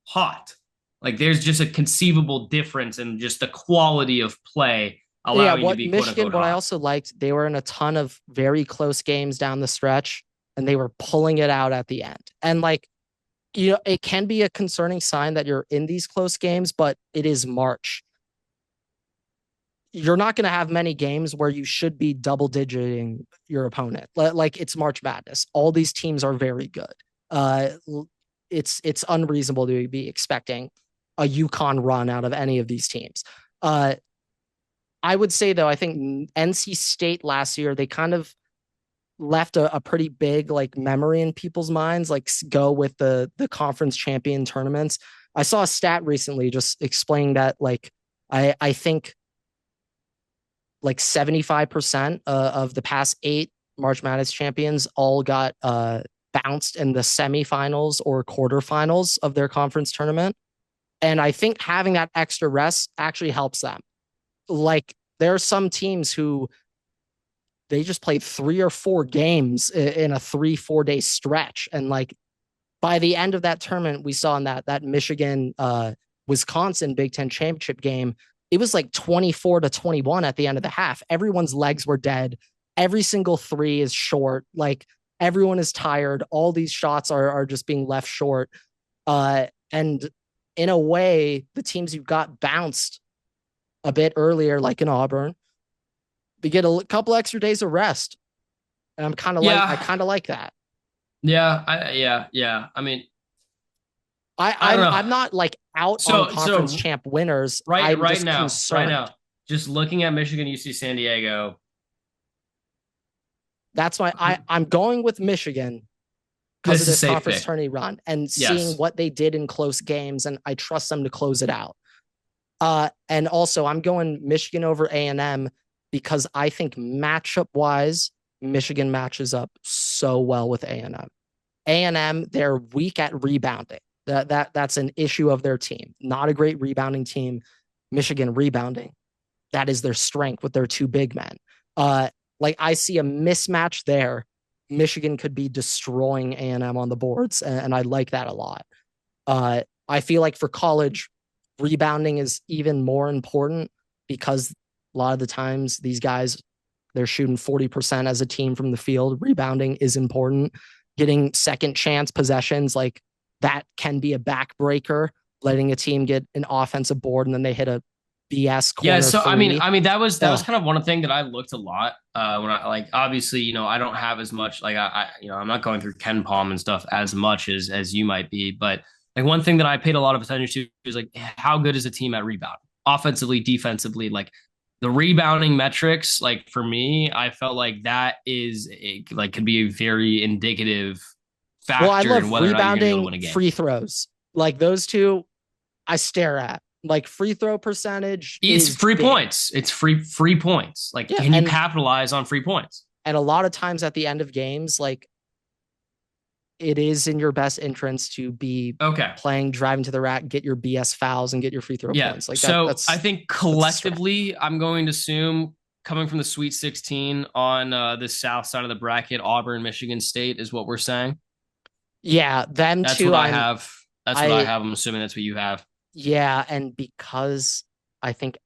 B: hot. Like there's just a conceivable difference in just the quality of play
A: Yeah,
B: allowing you to
A: what
B: be quote
A: Michigan,
B: unquote
A: what I
B: hot.
A: also liked, they were in a ton of very close games down the stretch and they were pulling it out at the end. And like, it can be a concerning sign that you're in these close games, but it is March. You're not going to have many games where you should be double digiting your opponent. Like it's March Madness. All these teams are very good. Uh, it's unreasonable to be expecting a UConn run out of any of these teams. Uh, I would say though, I think NC State last year they kind of left a pretty big like memory in people's minds. Like go with the conference champion tournaments. I saw a stat recently just explaining that like I think like 75% of the past 8 March Madness champions all got bounced in the semifinals or quarterfinals of their conference tournament. And I think having that extra rest actually helps them. Like there are some teams who they just played 3 or 4 games in a 3-4 day stretch. And like by the end of that tournament, we saw in that Michigan Wisconsin Big Ten championship game, it was like 24-21 at the end of the half. Everyone's legs were dead. Every single three is short. Like everyone is tired. All these shots are just being left short. And in a way, the teams you've got bounced a bit earlier, like in Auburn, they get a couple extra days of rest. And I
B: Yeah.
A: kind of like that.
B: Yeah. I mean,
A: I,
B: I don't
A: I'm
B: know.
A: I'm not like out on conference
B: So
A: champ winners.
B: right
A: I'm
B: right
A: just
B: now, right
A: concerned.
B: now, just looking at Michigan, UC San Diego.
A: That's why I'm going with Michigan because of
B: This is
A: this
B: safe
A: conference
B: pick.
A: tourney run and seeing
B: Yes.
A: what they did in close games, and I trust them to close it out. And also I'm going Michigan over A&M because I think matchup wise, Michigan matches up so well with A&M. A&M, they're weak at rebounding. That's an issue of their team. Not a great rebounding team. Michigan rebounding, that is their strength with their 2 big men. Like I see a mismatch there. Michigan could be destroying A&M on the boards, and I like that a lot. I feel like for college, rebounding is even more important because a lot of the times these guys they're shooting 40% as a team from the field. Rebounding is important. Getting second chance possessions like that can be a backbreaker, letting a team get an offensive board and then they hit a BS
B: Yeah,
A: corner
B: so
A: three.
B: that was
A: Oh,
B: kind of one thing that I looked a lot when I like obviously I don't have as much like I'm not going through Ken Palm and stuff as much as you might be, but like one thing that I paid a lot of attention to is like how good is a team at rebound, offensively, defensively, like the rebounding metrics. Like for me, I felt like that is like could be a very indicative
A: well, I
B: factor in
A: love
B: whether or not you're going to be able to
A: rebounding
B: win a game.
A: free throws. Like those two, I stare at. Like free throw percentage
B: It's
A: is
B: free
A: big.
B: points. It's free points. Like,
A: Yeah,
B: can you capitalize on free points?
A: and a lot of times at the end of games, like it is in your best interest to be
B: Okay.
A: playing driving to the rack, get your BS fouls and get your free throw
B: Yeah.
A: points. Like that
B: So I
A: that's
B: think
A: that's a strength.
B: collectively, I'm going to assume coming from the Sweet 16 on the south side of the bracket, Auburn, Michigan State is what we're saying.
A: Yeah, them
B: That's
A: two
B: what I have. That's what I
A: I
B: have. I'm assuming that's what you have.
A: yeah, and because I think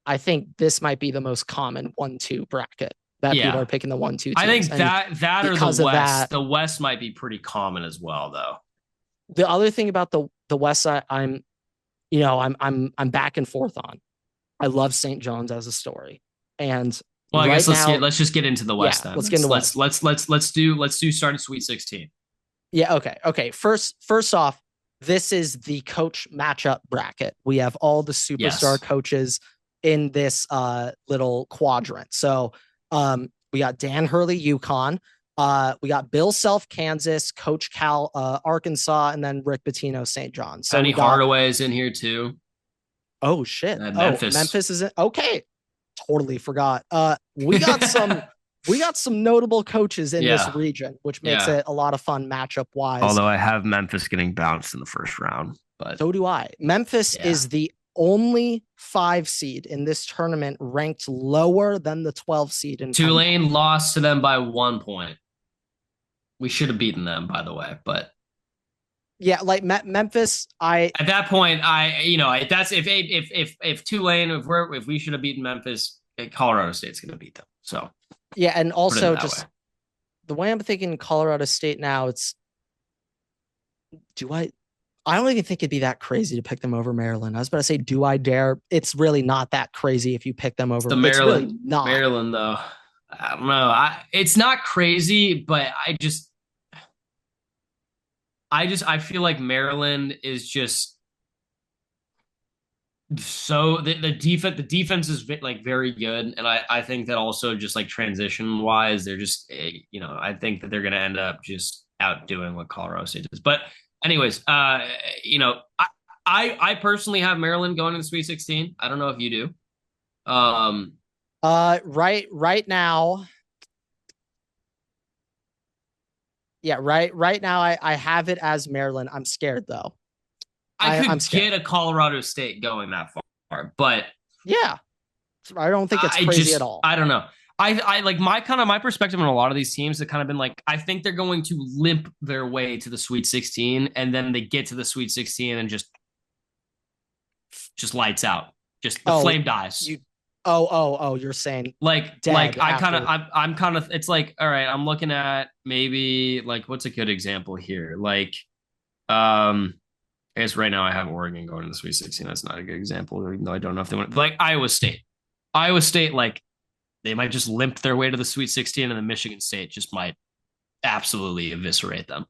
A: I think this might be the most common 1-2 bracket that people
B: Yeah.
A: are picking the 1-2
B: I
A: teams.
B: think
A: And
B: that or the
A: because of
B: West.
A: that,
B: The West might be pretty common as well, though.
A: the other thing about the West Side, I'm back and forth on. I love St. John's as a story. And
B: Well, I
A: right
B: guess
A: now,
B: let's just get into the West
A: yeah,
B: then.
A: let's get into West.
B: Let's do start at Sweet 16.
A: Yeah, okay. Okay. First off, this is the coach matchup bracket. We have all the superstar
B: Yes.
A: coaches in this little quadrant. So we got Dan Hurley, UConn. We got Bill Self, Kansas, Coach Cal, Arkansas, and then Rick Pitino, St. John. So
B: Penny
A: we got
B: Hardaway is in here too.
A: oh shit. Oh,
B: Memphis.
A: Memphis is in okay. Totally forgot. We got some notable coaches in this
B: Yeah.
A: region, which makes
B: Yeah.
A: it a lot of fun matchup wise.
B: Although I have Memphis getting bounced in the first round, but
A: So do I. Memphis
B: yeah.
A: is the only 5 seed in this tournament ranked lower than the 12 seed in Ken Palm.
B: Tulane lost to them by 1 point. We should have beaten them, by the way, but
A: Yeah, like Memphis, I
B: At that point, that's if Tulane, if we should have beaten Memphis, Colorado State's going to beat them. So
A: yeah, and
B: put it in
A: also
B: that way.
A: just the way I'm thinking Colorado State now, it's do I don't even think it'd be that crazy to pick them over Maryland. I was about to say, do I dare? It's really not that crazy if you pick them
B: It's
A: over.
B: the
A: It's really
B: Maryland,
A: not.
B: Maryland though. I don't know. It's not crazy, but I feel like Maryland is just so the defense is like very good, and I think that also just like transition wise, they're just I think that they're gonna end up just outdoing what Colorado State is. But anyways, I personally have Maryland going to the Sweet 16. I don't know if you do.
A: Right now, yeah, right now I have it as Maryland. I'm scared though.
B: I
A: I'm
B: could
A: scared.
B: get a Colorado State going that far, but
A: Yeah, I don't think it's crazy at all.
B: I don't know. I like my perspective on a lot of these teams have kind of been like I think they're going to limp their way to the Sweet 16, and then they get to the Sweet 16 and just lights out, just the
A: Oh,
B: flame dies.
A: you're saying
B: Like
A: dead
B: I kind of
A: after.
B: I'm kind of it's like all right, I'm looking at maybe like what's a good example here, like um I guess right now I have Oregon going to the Sweet 16. That's not a good example, even though I don't know if they want. Like Iowa State, like they might just limp their way to the Sweet 16, and then Michigan State just might absolutely eviscerate them.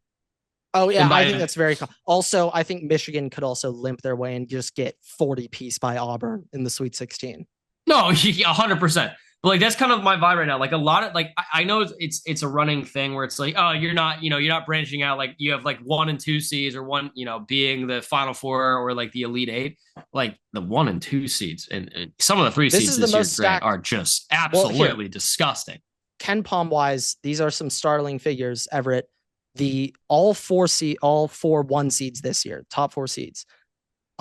A: Oh yeah,
B: And
A: I think
B: by
A: that's very. Also, I think Michigan could also limp their way and just get 40 piece by Auburn in the Sweet 16.
B: no, 100%. But like that's kind of my vibe right now. Like a lot of like I know it's a running thing where it's like oh you're not branching out, like you have like 1 and 2 seeds or one being the Final Four or like the Elite Eight. Like the 1 and 2 seeds and some of the 3
A: This
B: seeds
A: is the
B: this year,
A: most
B: Grant,
A: stacked.
B: are just
A: Well, here,
B: absolutely disgusting.
A: KenPom wise, these are some startling figures. Everett, the all four one seeds this year, top four seeds,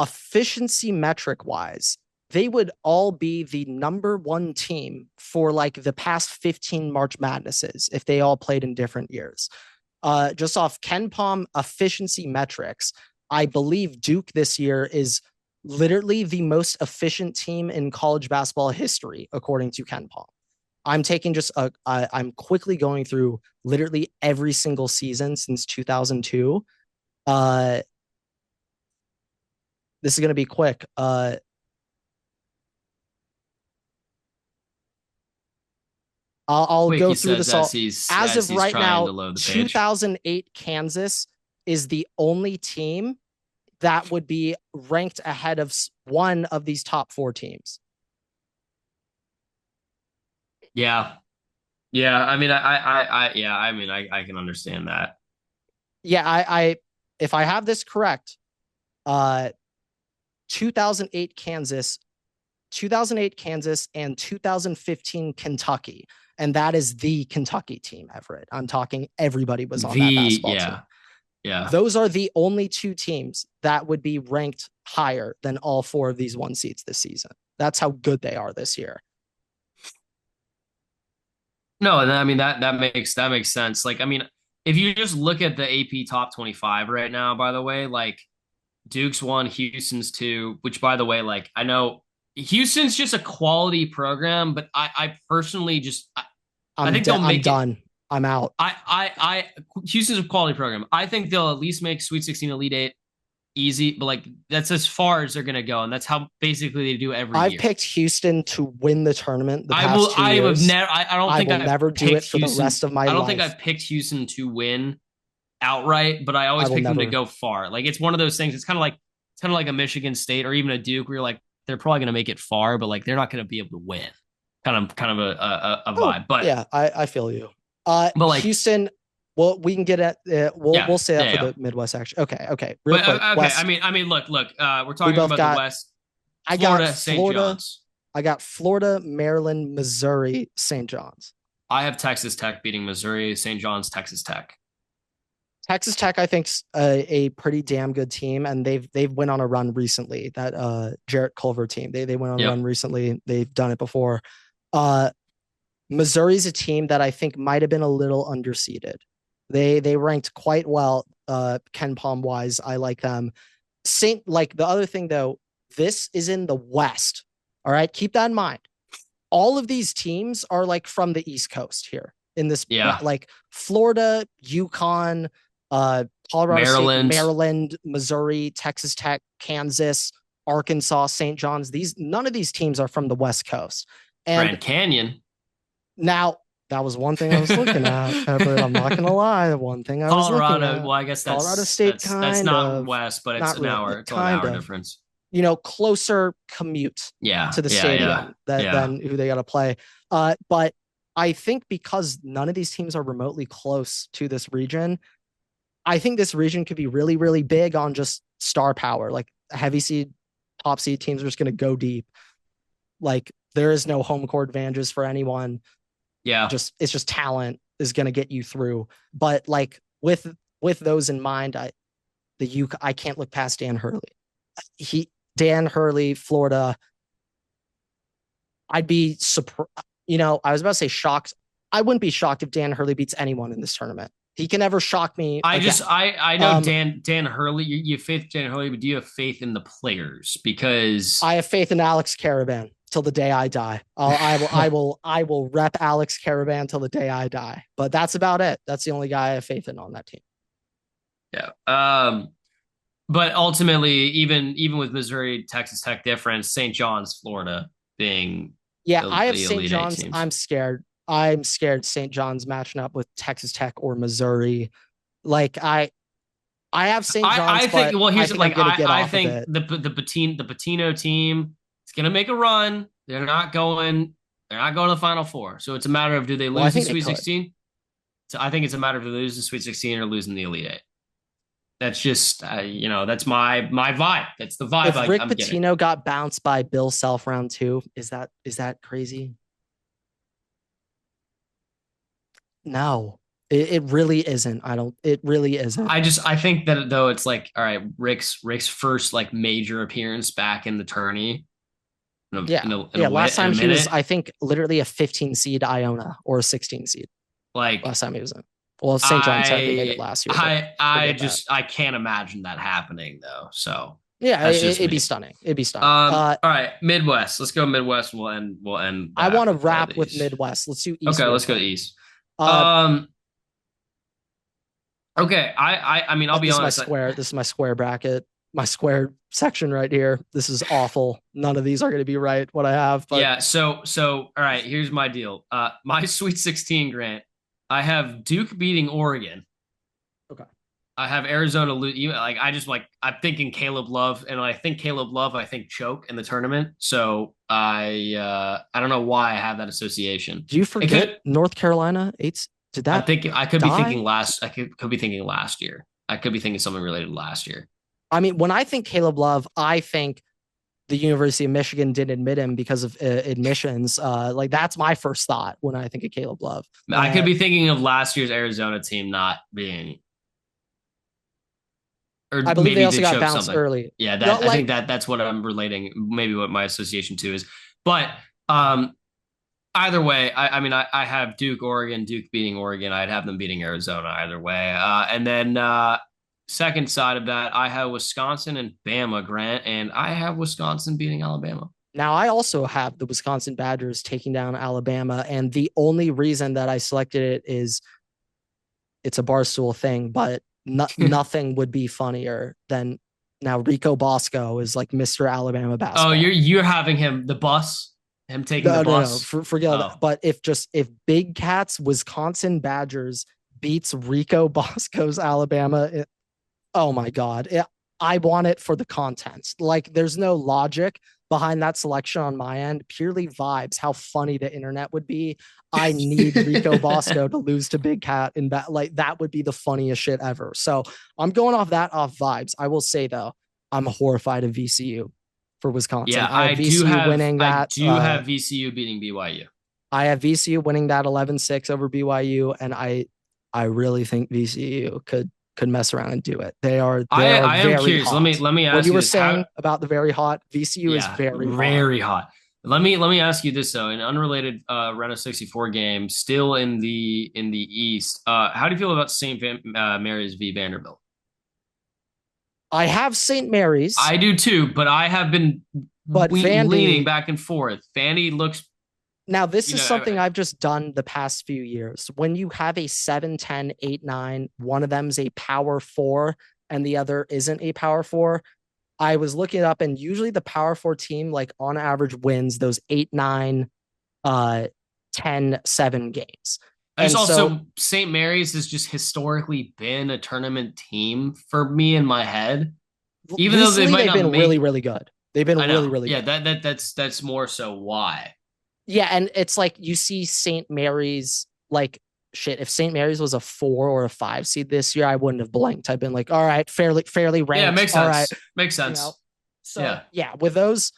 A: efficiency metric wise, they would all be the number one team for like the past 15 March Madnesses if they all played in different years. Just off KenPom efficiency metrics, I believe Duke this year is literally the most efficient team in college basketball history, according to KenPom. I'm taking I'm quickly going through literally every single season since 2002. Uh, this is going to be quick. I'll go
B: Wiki
A: through
B: says
A: this all. As
B: as
A: of
B: he's
A: right
B: trying
A: now,
B: to load the page.
A: 2008 Kansas is the only team that would be ranked ahead of one of these top four teams.
B: Yeah. Yeah. I mean yeah, I mean I can understand that.
A: Yeah, I if I have this correct, uh 2008 Kansas, 2008 Kansas and 2015 Kentucky. And that is the Kentucky team, Everett. I'm talking everybody was on that basketball team.
B: Yeah.
A: Those are the only two teams that would be ranked higher than all four of these one seeds this season. That's how good they are this year.
B: No, I mean that makes sense. Like I mean, if you just look at the AP top 25 right now, by the way, like Duke's 1, Houston's 2, which by the way, like I know Houston's just a quality program, but I personally just I think they'll
A: I'm
B: make it.
A: done. I'm out.
B: Houston's a quality program. I think they'll at least make Sweet 16 Elite 8 easy, but like that's as far as they're gonna go, and that's how basically they do every
A: I've
B: year.
A: picked Houston to win the tournament the
B: I
A: past
B: will.
A: 2 years.
B: I don't
A: I
B: think
A: will
B: I've
A: never do it
B: picked
A: for the
B: Houston.
A: rest of my
B: I don't
A: life.
B: think I've picked Houston to win outright, but I
A: I
B: always
A: will
B: pick them to
A: never.
B: go far. Like it's one of those things. It's kind of like a Michigan State or even a Duke, where you're like they're probably gonna make it far, but like they're not gonna be able to win. Kind of a
A: Oh,
B: vibe. But
A: yeah, I feel you.
B: like
A: Houston. Well, we can get at
B: yeah,
A: we'll say that for
B: yeah.
A: the Midwest action. Okay. Real
B: But
A: quick,
B: okay,
A: West.
B: I mean, look. We're
A: We
B: talking
A: both
B: about the
A: got.
B: West.
A: I got
B: Florida, St.
A: Florida.
B: John's.
A: I got Florida, Maryland, Missouri, St. John's.
B: I have Texas Tech beating Missouri. St. John's, Texas Tech.
A: Texas Tech, I think, a pretty damn good team, and they've went on a run recently. That Jarrett Culver team, they went on a
B: Yep.
A: run recently. They've done it before. Missouri's a team that I think might have been a little underseeded. They ranked quite well. Ken Palm wise. I like them. Saint like the other thing though, this is in the West. All right, keep that in mind. All of these teams are like from the East Coast here in this,
B: Yeah.
A: like Florida, Yukon, Colorado State,
B: Maryland,
A: Maryland, Missouri, Texas Tech, Kansas, Arkansas, St. John's. These none of these teams are from the West Coast. And
B: Grand Canyon.
A: now that was one thing I was looking at, Everett. I'm not gonna lie. One thing I was looking
B: Colorado.
A: at.
B: Well, I guess
A: Colorado
B: that's
A: State,
B: that's
A: kind
B: not
A: of,
B: west, but it's
A: not
B: an
A: really,
B: hour. It's only an
A: kind
B: hour
A: of,
B: difference.
A: closer commute
B: Yeah,
A: to the
B: yeah, yeah,
A: stadium
B: yeah.
A: than who they got to play. But I think because none of these teams are remotely close to this region, I think this region could be really, really big on just star power. Like heavy seed, top seed teams are just going to go deep. Like there is no home court advantages for anyone.
B: Yeah.
A: It's just talent is going to get you through. But like with those in mind, I can't look past Dan Hurley. Dan Hurley, Florida. I'd be surprised. I was about to say shocked. I wouldn't be shocked if Dan Hurley beats anyone in this tournament. He can never shock me again.
B: I know Dan Hurley. You have faith in Dan Hurley, but do you have faith in the players? Because
A: I have faith in Alex Caravan till the day I die. I will rep Alex Caravan till the day I die. But that's about it. That's the only guy I have faith in on that team.
B: yeah. But ultimately, even with Missouri, Texas Tech difference, St. John's, Florida being
A: Yeah, I have St.
B: Elite
A: John's.
B: teams.
A: I'm scared. I'm scared St. John's matching up with Texas Tech or Missouri. Like I have St. John's.
B: I think. Well, here's like I think the Patino team is gonna make a run. They're not going. They're not going to the Final Four. So it's a matter of do they lose the Sweet 16? So I think it's a matter of do they lose the Sweet 16 or losing the Elite Eight. That's just that's my vibe. That's the vibe.
A: If Rick Pitino got bounced by Bill Self round 2, is that crazy? No, it really isn't. It really isn't.
B: I think that though it's like, all right, Rick's first like major appearance back in the tourney.
A: Last time he was, I think, literally a 15 seed Iona or a 16 seed.
B: Like
A: last time he was in. Well, St. John's sadly made it last year.
B: I can't imagine that happening though. So
A: yeah, it'd be stunning. It'd be stunning.
B: All right, Midwest. Let's go Midwest. We'll end.
A: I want to wrap with Midwest. Let's do East.
B: Okay, let's go to East. Okay, I mean, I'll be honest.
A: This is my square bracket, my square section right here. This is awful. None of these are going to be right. What I have, but
B: yeah. So all right. Here's my deal. My Sweet 16, Grant. I have Duke beating Oregon.
A: Okay.
B: I have Arizona like I'm thinking Caleb Love, and I think Caleb Love, I think choke in the tournament. So I don't know why I have that association.
A: Do you forget North Carolina 8? Did that?
B: I could be thinking last. I could be thinking last year. I could be thinking something related to last year.
A: I mean, when I think Caleb Love, I think the University of Michigan didn't admit him because of admissions. Like that's my first thought when I think of Caleb Love.
B: I could be thinking of last year's Arizona team not being.
A: Or I believe they also got bounced early.
B: Yeah, I think that's what I'm relating. Maybe what my association to is, but either way, I have Duke beating Oregon. I'd have them beating Arizona either way. And then second side of that, I have Wisconsin and Bama, Grant, and I have Wisconsin beating Alabama.
A: Now, I also have the Wisconsin Badgers taking down Alabama, and the only reason that I selected it is it's a Barstool thing, but nothing would be funnier than now Rico Bosco is like Mr. Alabama basketball.
B: Oh, you're having him taking the bus.
A: No, forget that. But if Big Cat's Wisconsin Badgers beats Rico Bosco's Alabama, oh my God. I want it for the content. Like there's no logic behind that selection on my end, purely vibes, how funny the internet would be. I need Rico Bosco to lose to Big Cat in like that would be the funniest shit ever. So I'm going off vibes. I will say though, I'm horrified of VCU for Wisconsin.
B: Yeah,
A: I have VCU winning that.
B: I do have VCU beating BYU.
A: I have VCU winning that 11-6 over BYU, and I really think VCU could mess around and do it. They are
B: I am curious.
A: Hot.
B: Let me ask
A: what
B: you
A: were saying about the very hot. VCU is very
B: hot. Let me ask you this though. An unrelated Reno 64 game, still in the East. How do you feel about St. Mary's v Vanderbilt?
A: I have St. Mary's,
B: I do too, but I have been
A: but
B: leaning
A: Vandy.
B: back and forth. Vandy looks,
A: Now, this
B: you
A: is
B: know,
A: something I've just done the past few years. When you have a 7, 10, 8, 9, one of them's a power four and the other isn't a power four. I was looking it up, and usually the power four team, like on average, wins those 8, 9, uh, 10, 7 games.
B: I just
A: And so
B: also St. Mary's has just historically been a tournament team for me in my head, even though they
A: recently
B: might
A: they've
B: not
A: been really,
B: make.
A: really good. They've been
B: I
A: really,
B: know,
A: really
B: yeah,
A: good.
B: that's more so why.
A: Yeah, and it's like you see St. Mary's like shit. If St. Mary's was a 4 or a 5 seed this year, I wouldn't have blinked. I've been like, all right, fairly
B: Yeah,
A: ranked.
B: makes
A: All right,
B: sense. Makes
A: you know.
B: sense.
A: So
B: Yeah,
A: yeah, with those,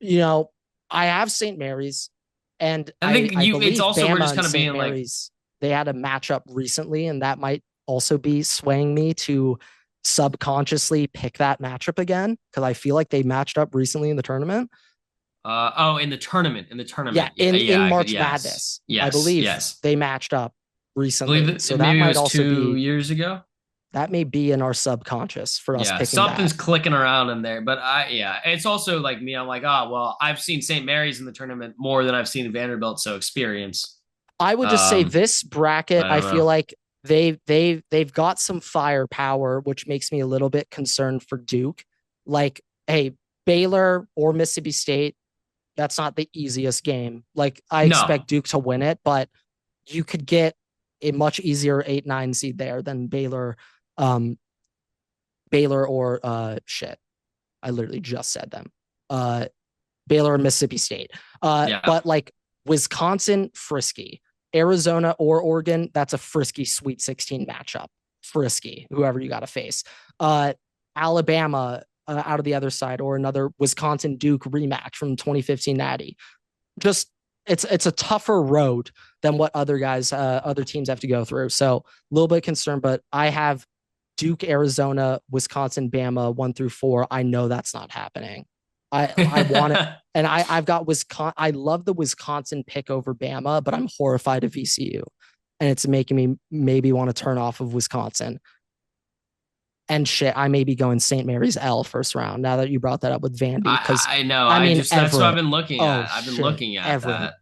A: you know, I have St. Mary's, and
B: I think
A: I
B: you. It's
A: believe
B: also we're
A: Bama
B: just
A: and
B: kind of
A: St.
B: being like,
A: Mary's they had a matchup recently, and that might also be swaying me to subconsciously pick that matchup again because I feel like they matched up recently in the tournament.
B: oh, in the
A: Yeah,
B: tournament, yeah,
A: in
B: yeah, I could,
A: March
B: yes,
A: Madness, I
B: yes,
A: believe
B: yes.
A: they matched up
B: I believe
A: recently. So that
B: maybe it
A: might
B: was
A: also
B: 2 years ago.
A: that may be in our subconscious for us
B: Yeah,
A: picking that.
B: something's clicking around in there, but yeah, it's also like me. I'm like, oh well, I've seen St. Mary's in the tournament more than I've seen Vanderbilt, so experience.
A: I would just say this bracket,
B: I
A: I
B: don't
A: feel
B: know.
A: like they've got some firepower, which makes me a little bit concerned for Duke. Like, hey, Baylor or Mississippi State, that's not the easiest game. Like, I
B: No,
A: expect Duke to win it, but you could get a much easier 8, 9 seed there than um, Baylor or shit. I literally just said them. Uh, Baylor and Mississippi State.
B: yeah.
A: But like Wisconsin, frisky. Arizona or Oregon, that's a frisky Sweet 16 matchup. Frisky, whoever you got to face. Uh, Alabama out of the other side, or another Wisconsin Duke rematch from 2015 Natty. Just it's a tougher road than what other teams have to go through. So a little bit concerned, but I have Duke, Arizona, Wisconsin, Bama 1 through 4. I know that's not happening. I want it, and I've got Wisconsin. I love the Wisconsin pick over Bama, but I'm horrified of VCU, and it's making me maybe want to turn off of Wisconsin. And shit, I may be going St. Mary's L first round now that you brought that up with Vandy, because
B: I know.
A: I
B: I
A: mean
B: just that's what I've
A: Everett.
B: been looking
A: Oh
B: at. I've been
A: shit,
B: looking at
A: Everett.
B: that.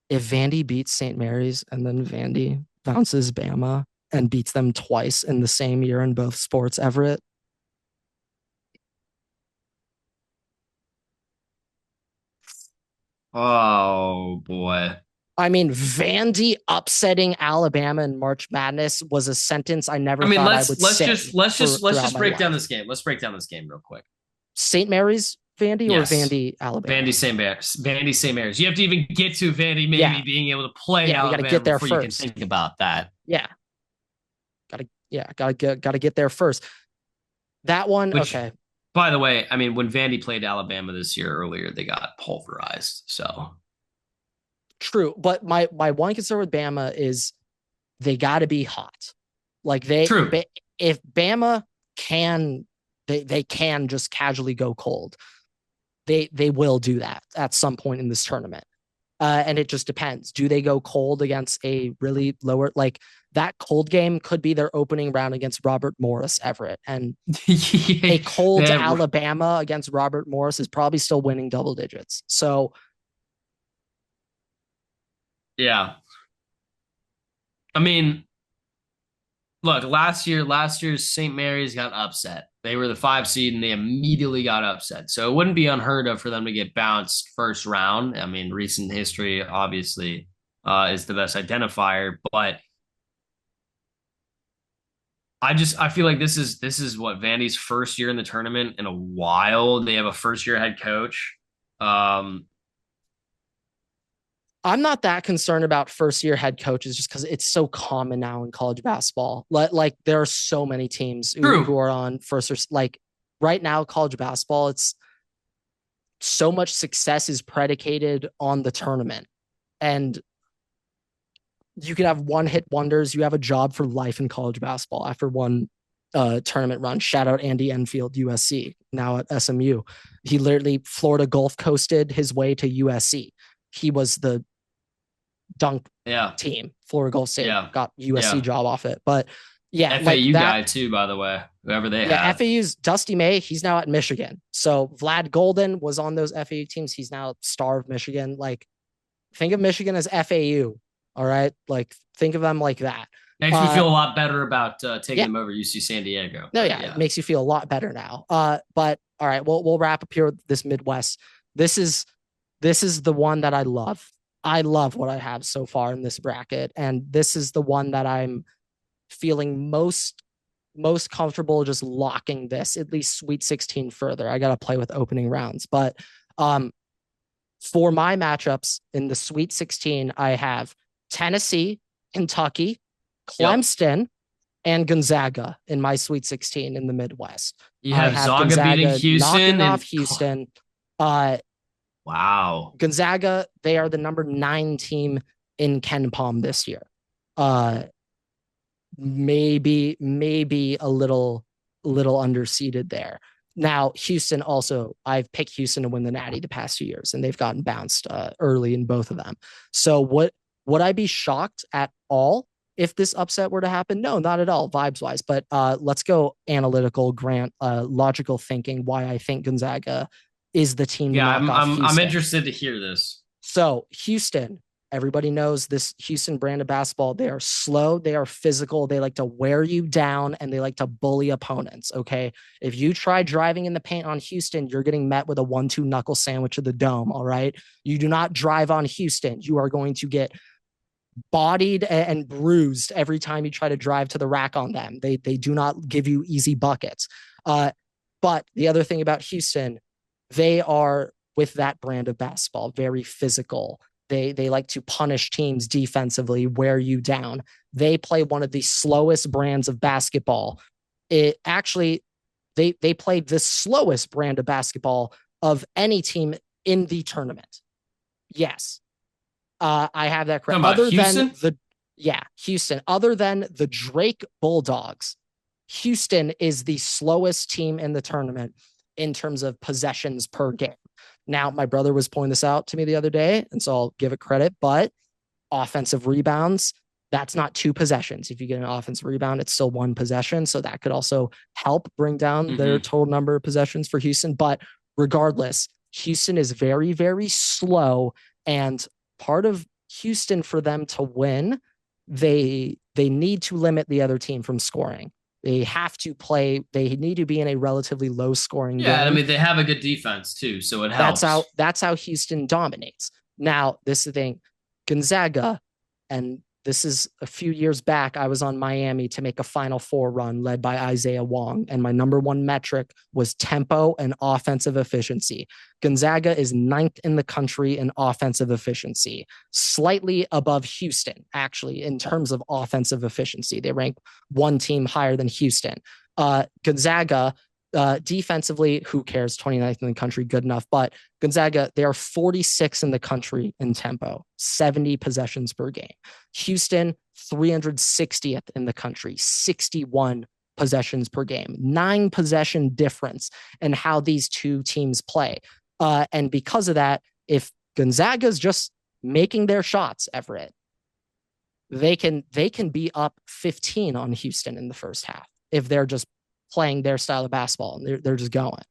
A: If Vandy beats St. Mary's and then Vandy bounces Bama and beats them twice in the same year in both sports, Everett,
B: Oh boy.
A: I mean, Vandy upsetting Alabama in March Madness was a sentence I
B: I
A: never
B: mean,
A: thought I
B: let's
A: would
B: let's
A: say
B: just let's
A: for
B: just let's
A: throughout
B: just
A: my
B: break down
A: life.
B: this game. Let's break down this game real quick.
A: St. Mary's Vandy or
B: Yes.
A: Vandy Alabama?
B: Vandy St. Mary's. Vandy St. Mary's. You have to even get to Vandy maybe
A: Yeah,
B: being able to play
A: yeah, we got to
B: Alabama
A: get there
B: before you can
A: first.
B: think about that.
A: Yeah, gotta get there first. That one,
B: Which,
A: okay,
B: by the way, I mean, when Vandy played Alabama this year earlier, they got pulverized. So
A: true. But my one concern with Bama is they got to be hot. Like
B: true.
A: if Bama can, they can just casually go cold. They will do that at some point in this tournament. And it just depends. Do they go cold against a really lower, like that cold game could be their opening round against Robert Morris Everett, and a cold
B: Yeah,
A: Alabama against Robert Morris is probably still winning double digits. So
B: yeah. I mean, look, last year's St. Mary's got upset. They were the 5 seed and they immediately got upset. So it wouldn't be unheard of for them to get bounced first round. I mean, recent history obviously is the best identifier, but I feel like this is what Vandy's first year in the tournament in a while. They have a first year head coach. Um,
A: I'm not that concerned about first year head coaches just because it's so common now in college basketball. Like there are so many teams who
B: True.
A: are on first or like right now, college basketball, it's so much success is predicated on the tournament. And you can have one hit wonders. You have a job for life in college basketball after one tournament run. Shout out Andy Enfield, USC, now at SMU. He literally Florida Gulf coasted his way to USC. He was the dunk
B: Yeah.
A: team. Florida Gulf State
B: Yeah.
A: got USC
B: Yeah.
A: job off it. But Yeah, like
B: FAU
A: that.
B: guy too, by the way, whoever they
A: Yeah,
B: have.
A: FAU's Dusty May, he's now at Michigan. So Vlad Golden was on those FAU teams. He's now star of Michigan. Like, think of Michigan as FAU. All right. Like, think of them like that.
B: Makes me
A: Uh,
B: feel a lot better about taking
A: yeah.
B: them over UC San Diego.
A: No,
B: But
A: yeah, it
B: yeah,
A: makes you feel a lot better now. But all right, we'll wrap up here with this Midwest. This is this is the one that I love. I love what I have so far in this bracket, and this is the one that I'm feeling most comfortable just locking this at least Sweet 16 further. I got to play with opening rounds, but um, for my matchups in the Sweet 16, I have Tennessee, Kentucky,
B: yep.
A: Clemson, and Gonzaga in my Sweet 16 in the Midwest.
B: You
A: I
B: have
A: have
B: Zaga beating
A: Gonzaga
B: Houston
A: knocking off
B: and
A: Houston. Uh,
B: wow.
A: Gonzaga, they are the number 9 team in Ken Palm this year. Uh, maybe a little underseeded there. Now, Houston also, I've picked Houston to win the Natty the past 2 years, and they've gotten bounced early in both of them. So, would I be shocked at all if this upset were to happen? No, not at all, vibes wise. But let's go analytical, grant, logical thinking. Why I think Gonzaga is the team to
B: Yeah,
A: knock off
B: I'm
A: Houston.
B: interested to hear this.
A: So Houston, everybody knows this Houston brand of basketball. They are slow, they are physical, they like to wear you down, and they like to bully opponents. Okay. If you try driving in the paint on Houston, you're getting met with a 1-2 knuckle sandwich of the dome. All right. You do not drive on Houston. You are going to get bodied and bruised every time you try to drive to the rack on them. They do not give you easy buckets. But the other thing about Houston, they are with that brand of basketball, very physical. They like to punish teams defensively, wear you down. They play one of the slowest brands of basketball. It actually they played the slowest brand of basketball of any team in the tournament. Yes, I have that correct.
B: Talking about
A: Other than
B: Houston?
A: the yeah, Houston, other than the Drake Bulldogs, Houston is the slowest team in the tournament in terms of possessions per game. Now, my brother was pointing this out to me the other day, and so I'll give it credit, but offensive rebounds, that's not 2 possessions. If you get an offensive rebound, it's still 1 possession. So that could also help bring down their total number of possessions for Houston. But regardless, Houston is very, very slow. And part of Houston, for them to win, they need to limit the other team from scoring. They have to play. They need to be in a relatively low scoring
B: Yeah, I
A: game.
B: mean they have a good defense too, so it
A: That's how
B: helps.
A: that's how Houston dominates. Now, this is the thing. Gonzaga, and this is a few years back, I was on Miami to make a Final Four run led by Isaiah Wong, and my number one metric was tempo and offensive efficiency. Gonzaga is 9th in the country in offensive efficiency, slightly above Houston, actually, in terms of offensive efficiency. They rank one team higher than Houston. Gonzaga, defensively, who cares? 29th in the country, good enough. But Gonzaga, they are 46 in the country in tempo, 70 possessions per game. Houston, 360th in the country, 61 possessions per game, 9 possession difference in how these two teams play. And because of that, if Gonzaga's just making their shots, Everett, they can be up 15 on Houston in the first half if they're just playing their style of basketball and they're just going.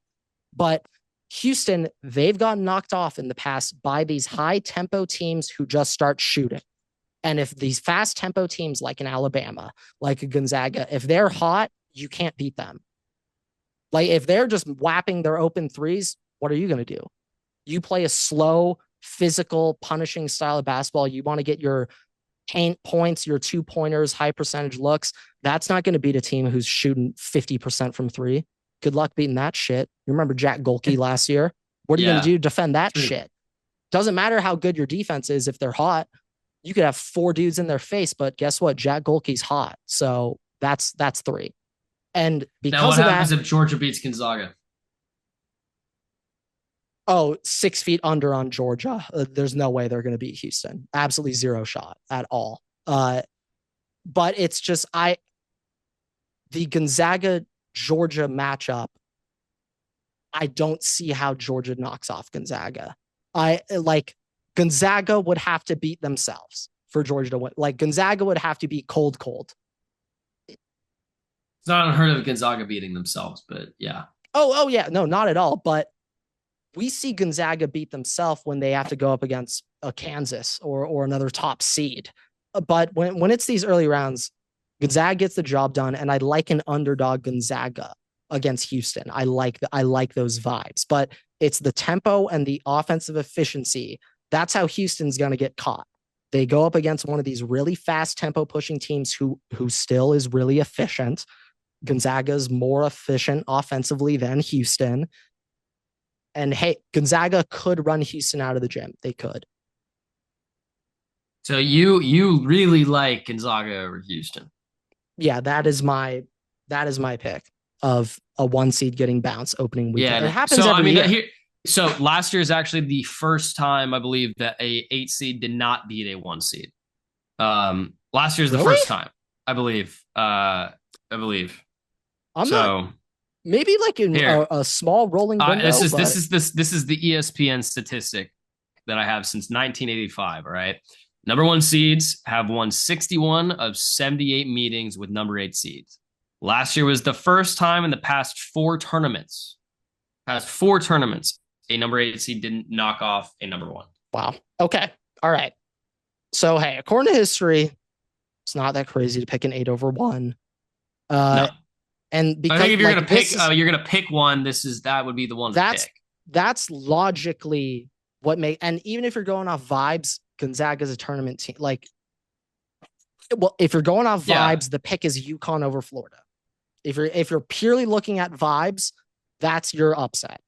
A: But Houston, they've gotten knocked off in the past by these high tempo teams who just start shooting. And if these fast tempo teams like in Alabama, like a Gonzaga, if they're hot, you can't beat them. Like if they're just whapping their open threes, what are you going to do? You play a slow, physical, punishing style of basketball. You want to get your paint points, your 2-pointers, high percentage looks. That's not going to beat a team who's shooting 50% from 3. Good luck beating that shit. You remember Jack Golke last year? What are you going to
B: Yeah,
A: do to defend that
B: true.
A: shit? Doesn't matter how good your defense is if they're hot. You could have 4 dudes in their face, but guess what? Jack Golke's hot. So that's 3. And
B: Now
A: because
B: what
A: of that,
B: happens if Georgia beats Gonzaga?
A: oh, 6 feet under on Georgia. There's no way they're going to beat Houston. Absolutely zero shot at all. But it's just the Gonzaga Georgia matchup. I don't see how Georgia knocks off Gonzaga. I like Gonzaga would have to beat themselves for Georgia to win. Like Gonzaga would have to be cold.
B: It's not unheard of Gonzaga beating themselves, but yeah.
A: Oh yeah, no, not at all. But we see Gonzaga beat themselves when they have to go up against a Kansas or another top seed. But when it's these early rounds, Gonzaga gets the job done, and I like an underdog Gonzaga against Houston. I like those vibes, but it's the tempo and the offensive efficiency. That's how Houston's going to get caught. They go up against one of these really fast tempo pushing teams who still is really efficient. Gonzaga's more efficient offensively than Houston. And hey, Gonzaga could run Houston out of the gym. They could.
B: So you really like Gonzaga over Houston.
A: Yeah, that is my pick of a one seed getting bounced opening weekend. It
B: Yeah.
A: happens
B: So I
A: every
B: mean,
A: year.
B: here. So last year is actually the first time I believe that a 8 seed did not beat a 1 seed. Last year is the
A: Really?
B: first time I believe. I believe.
A: I'm not
B: So
A: maybe like in
B: here,
A: a small rolling
B: this
A: window,
B: is this
A: but
B: is this this is the ESPN statistic that I have since 1985. All right. Number 1 seeds have won 61 of 78 meetings with number 8 seeds. Last year was the first time in the past four tournaments, a number 8 seed didn't knock off a number one.
A: wow. Okay. All right. So hey, according to history, it's not that crazy to pick an 8/1.
B: No,
A: And
B: I think
A: because
B: if
A: like this is
B: you're gonna pick one. That would be the one to
A: that's
B: pick.
A: that's logically what make and even if you're going off vibes, Gonzaga's a tournament team. Like, well, if you're going off
B: Yeah,
A: vibes, the pick is UConn over Florida. If you're purely looking at vibes, that's your upset.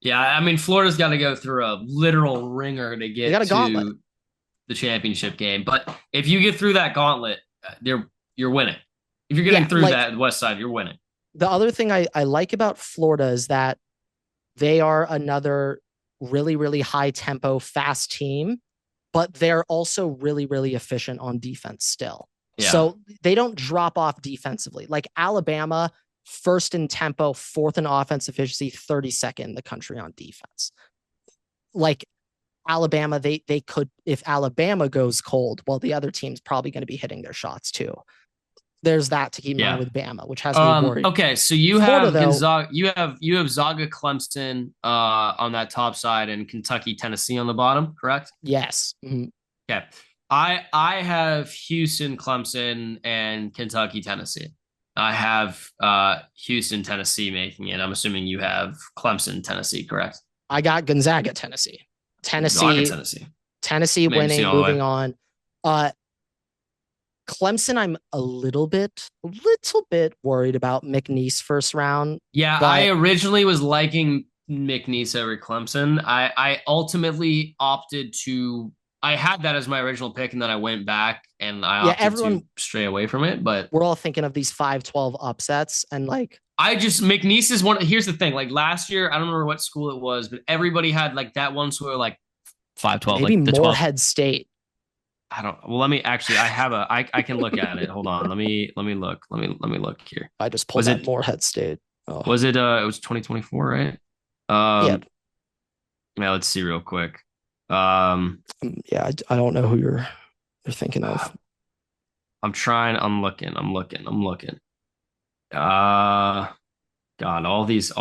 B: yeah. I mean, Florida's got to go through a literal ringer to
A: They
B: get
A: got a gauntlet.
B: to the championship game. But if you get through that gauntlet, you're winning. If you're
A: Yeah,
B: getting through
A: like
B: that West Side, you're winning.
A: the other thing I like about Florida is that they are another really, really high tempo, fast team, but they're also really, really efficient on defense still.
B: Yeah,
A: So they don't drop off defensively. Like Alabama, first in tempo, fourth in offense efficiency, 32nd in the country on defense. Like Alabama, they could, if Alabama goes cold, well, the other team's probably going to be hitting their shots too. There's that to keep in mind
B: yeah.
A: with Bama, which has me worried.
B: Okay, so you
A: Florida,
B: have
A: though,
B: Gonzaga, you have Zaga, Clemson, on that top side, and Kentucky, Tennessee on the bottom. Correct?
A: yes.
B: Okay. I have Houston, Clemson, and Kentucky, Tennessee. I have Houston, Tennessee making it. I'm assuming you have Clemson, Tennessee, correct?
A: I got Gonzaga, Tennessee.
B: Zaga,
A: Tennessee,
B: Tennessee.
A: Tennessee
B: Maybe see
A: winning,
B: all the way.
A: moving on. Uh, Clemson, I'm a little bit worried about McNeese first round,
B: Yeah, I
A: but
B: originally was liking McNeese over Clemson. I ultimately opted to. I had that as my original pick, and then I went back and I
A: yeah,
B: opted to
A: everyone,
B: stray away from it. But
A: we're all thinking of these 5-12 upsets, and like
B: I just McNeese is one. Here's the thing: like last year, I don't remember what school it was, but everybody had like that one school like 5-12,
A: maybe
B: like the 12th.
A: Morehead State.
B: I don't. Well, let me actually. I have a. I can look at it. Hold on. Let me look. Let me look here.
A: I just pulled
B: Was
A: up
B: it
A: Morehead State. Oh,
B: was it it was 2024, right?
A: yeah,
B: Yeah, let's see real quick. Um
A: yeah. I don't know who you're thinking of.
B: I'm trying. I'm looking. Uh God, all these.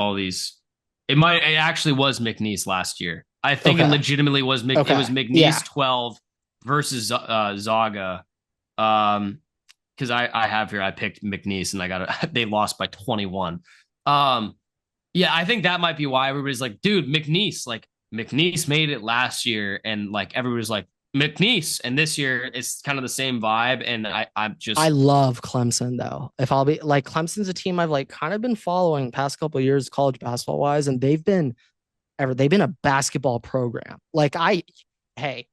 B: It actually was McNeese last year. I think it
A: Okay,
B: legitimately was it
A: okay,
B: was McNeese
A: yeah.
B: 12 versus Zaga. Um, because I have here I picked McNeese and I got they lost by 21. Um, yeah, I think that might be why everybody's like, dude, McNeese, like McNeese made it last year, and like everybody's like McNeese, and this year it's kind of the same vibe, and I'm
A: I
B: just
A: love Clemson though. If I'll be like Clemson's a team I've like kind of been following past couple of years college basketball wise, and they've been a basketball program. Like hey,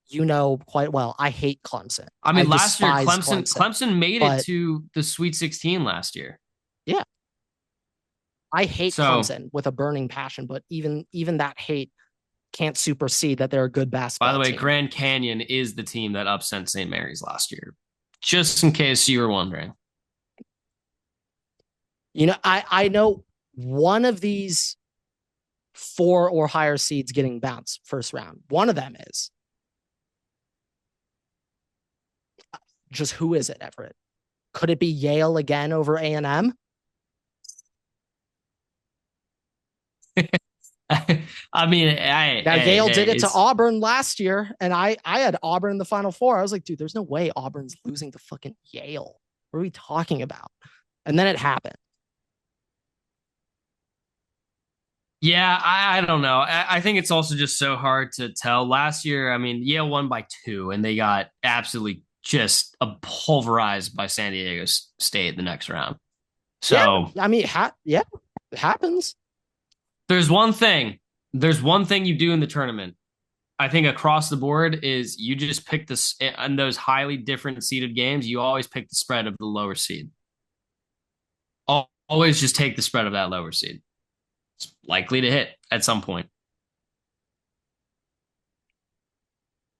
A: you know quite well, I hate Clemson.
B: I
A: I
B: mean, last year
A: despise Clemson.
B: Clemson made it
A: But
B: to the Sweet 16 last year.
A: yeah, I hate
B: So,
A: Clemson with a burning passion. But even that hate can't supersede that they're a good
B: by the
A: basketball
B: way,
A: team.
B: Grand Canyon is the team that upset St. Mary's last year. Just in case you were wondering.
A: You know, I know one of these four or higher seeds getting bounced first round. One of them is Just who is it, Everett? Could it be Yale again over A&M?
B: I mean, hey,
A: Now
B: hey,
A: Yale
B: hey,
A: did it to
B: it's
A: Auburn last year, and I had Auburn in the Final Four. I was like, dude, there's no way Auburn's losing to fucking Yale. What are we talking about? And then it happened.
B: yeah, I don't know. I think it's also just so hard to tell. Last year, I mean, Yale won by 2, and they got absolutely just pulverized by San Diego State the next round.
A: Yeah,
B: So
A: I mean, yeah, it happens.
B: there's one thing. There's one thing you do in the tournament. I think across the board is you just pick this in those highly different seeded games. You always pick the spread of the lower seed. Always just take the spread of that lower seed. It's likely to hit at some point.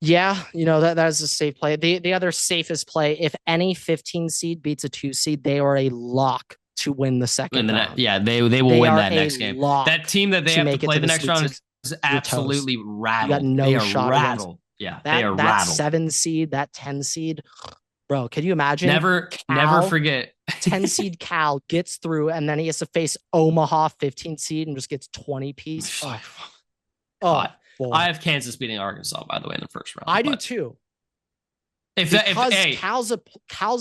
A: Yeah, that is a safe play. The other safest play, if any 15 seed beats a 2 seed, they are a lock to win the second round.
B: Yeah, they will
A: They
B: win
A: are
B: that
A: a
B: next game.
A: lock
B: That team that they
A: to
B: have to
A: make it
B: play
A: to
B: the
A: the
B: next
A: Sweet
B: round
A: Six.
B: is
A: You're toast.
B: absolutely
A: You got
B: rattled.
A: no
B: They are
A: shot against
B: rattled. Yeah, they are
A: that
B: rattled.
A: 7 seed, that 10 seed. Bro, can you imagine?
B: Never forget.
A: 10 seed Cal gets through, and then he has to face Omaha 15 seed and just gets 20 piece. Oh, boy.
B: I have Kansas beating Arkansas, by the way, in the first round.
A: I do too. Cal's